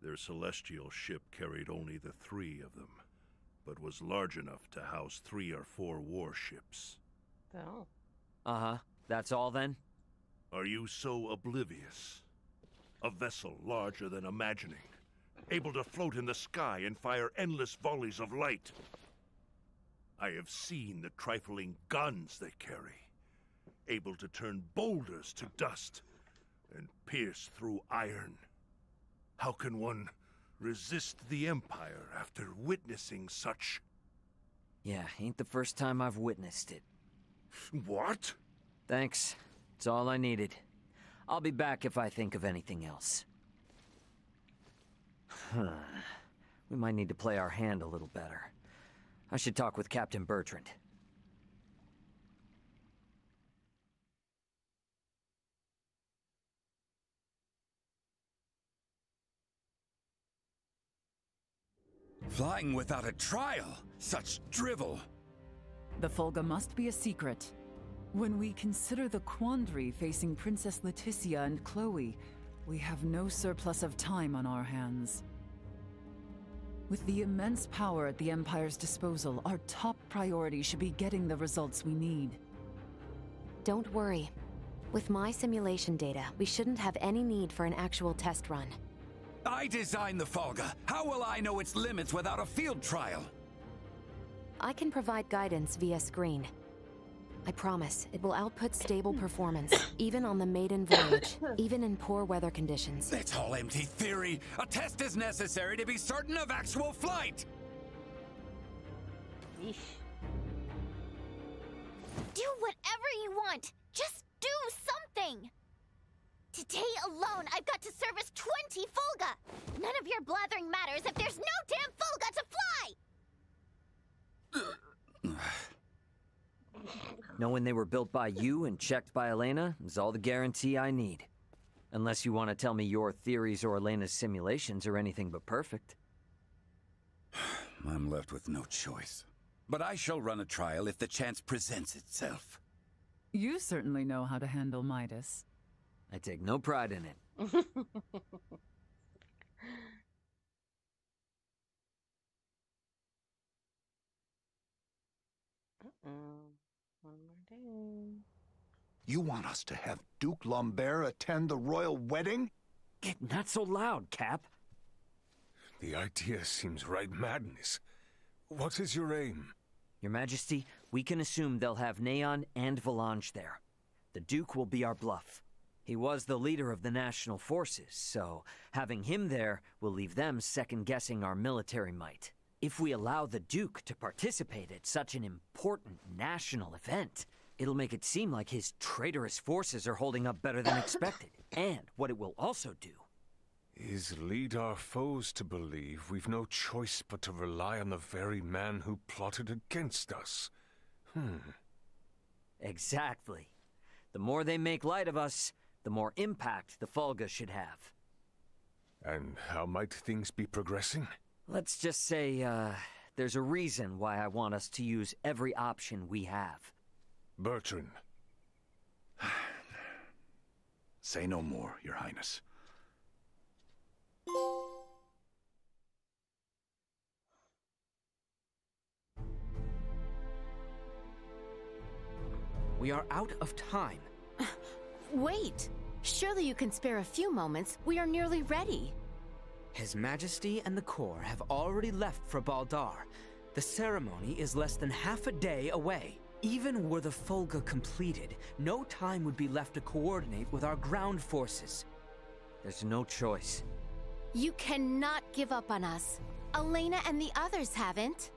Their celestial ship carried only the 3 of them, but was large enough to house 3 or 4 warships. Oh. Uh-huh. That's all then? Are you so oblivious? A vessel larger than imagining, able to float in the sky and fire endless volleys of light. I have seen the trifling guns they carry, able to turn boulders to dust and pierce through iron. How can one resist the Empire after witnessing such? Yeah, ain't the first time I've witnessed it. What? Thanks. It's all I needed. I'll be back if I think of anything else. We might need to play our hand a little better. I should talk with Captain Bertrand. Flying without a trial? Such drivel! The Folga must be a secret. When we consider the quandary facing Princess Leticia and Chloe, we have no surplus of time on our hands. With the immense power at the Empire's disposal, our top priority should be getting the results we need. Don't worry. With my simulation data, we shouldn't have any need for an actual test run. I designed the Folga. How will I know its limits without a field trial? I can provide guidance via screen. I promise, it will output stable performance, even on the maiden voyage, even in poor weather conditions. It's all empty theory. A test is necessary to be certain of actual flight. Yeesh. Do whatever you want! Just do something! Today alone, I've got to service 20 Folga! None of your blathering matters if there's no damn Folga to fly! Knowing they were built by you and checked by Elena is all the guarantee I need. Unless you want to tell me your theories or Elena's simulations are anything but perfect. I'm left with no choice. But I shall run a trial if the chance presents itself. You certainly know how to handle Midas. I take no pride in it. One more day. You want us to have Duke Lambert attend the royal wedding? Not so loud, Cap. The idea seems right madness. What is your aim? Your Majesty, we can assume they'll have Neon and Volange there. The Duke will be our bluff. He was the leader of the national forces, so having him there will leave them second-guessing our military might. If we allow the Duke to participate at such an important national event, it'll make it seem like his traitorous forces are holding up better than expected. And what it will also do is lead our foes to believe we've no choice but to rely on the very man who plotted against us. Exactly. The more they make light of us, the more impact the Folga should have. And how might things be progressing? Let's just say, there's a reason why I want us to use every option we have. Bertrand. Say no more, Your Highness. We are out of time. Wait! Surely you can spare a few moments. We are nearly ready. His Majesty and the Corps have already left for Baldar. The ceremony is less than half a day away. Even were the Folga completed, no time would be left to coordinate with our ground forces. There's no choice. You cannot give up on us. Elena and the others haven't.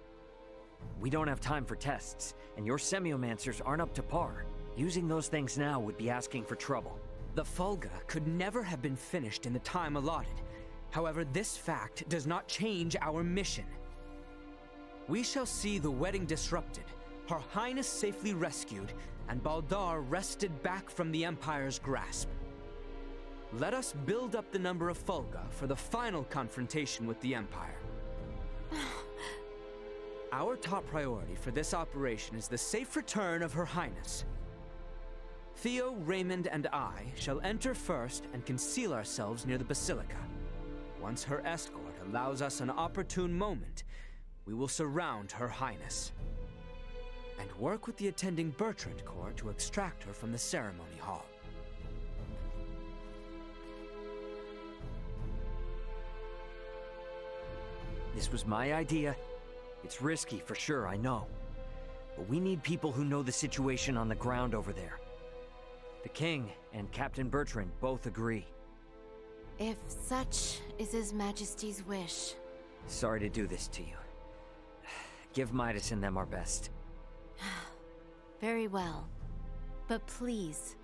We don't have time for tests, and your semiomancers aren't up to par. Using those things now would be asking for trouble. The Folga could never have been finished in the time allotted. However, this fact does not change our mission. We shall see the wedding disrupted, Her Highness safely rescued, and Baldar wrested back from the Empire's grasp. Let us build up the number of Folga for the final confrontation with the Empire. Our top priority for this operation is the safe return of Her Highness. Theo, Raymond, and I shall enter first and conceal ourselves near the Basilica. Once her escort allows us an opportune moment, we will surround Her Highness and work with the attending Bertrand Corps to extract her from the ceremony hall. This was my idea. It's risky for sure, I know. But we need people who know the situation on the ground over there. The King and Captain Bertrand both agree. If such is His Majesty's wish. Sorry to do this to you. Give Midas and them our best. Very well. But please,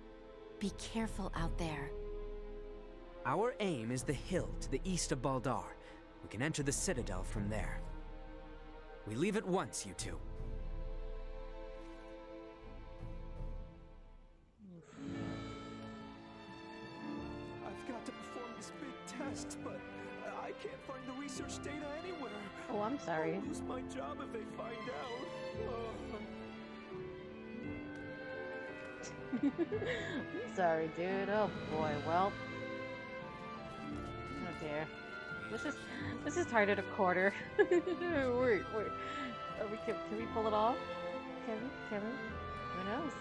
be careful out there. Our aim is the hill to the east of Baldar. We can enter the Citadel from there. We leave at once, you two. I've got to perform this big test, but I can't find the research data anywhere. Oh, I'm sorry. I'll lose my job if they find out. I'm sorry, dude. Oh boy. Well. Oh dear. This is hard at a quarter. wait. Can we pull it off? Can we? Who knows?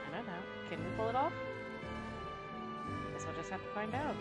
I don't know. Can we pull it off? Guess we'll just have to find out.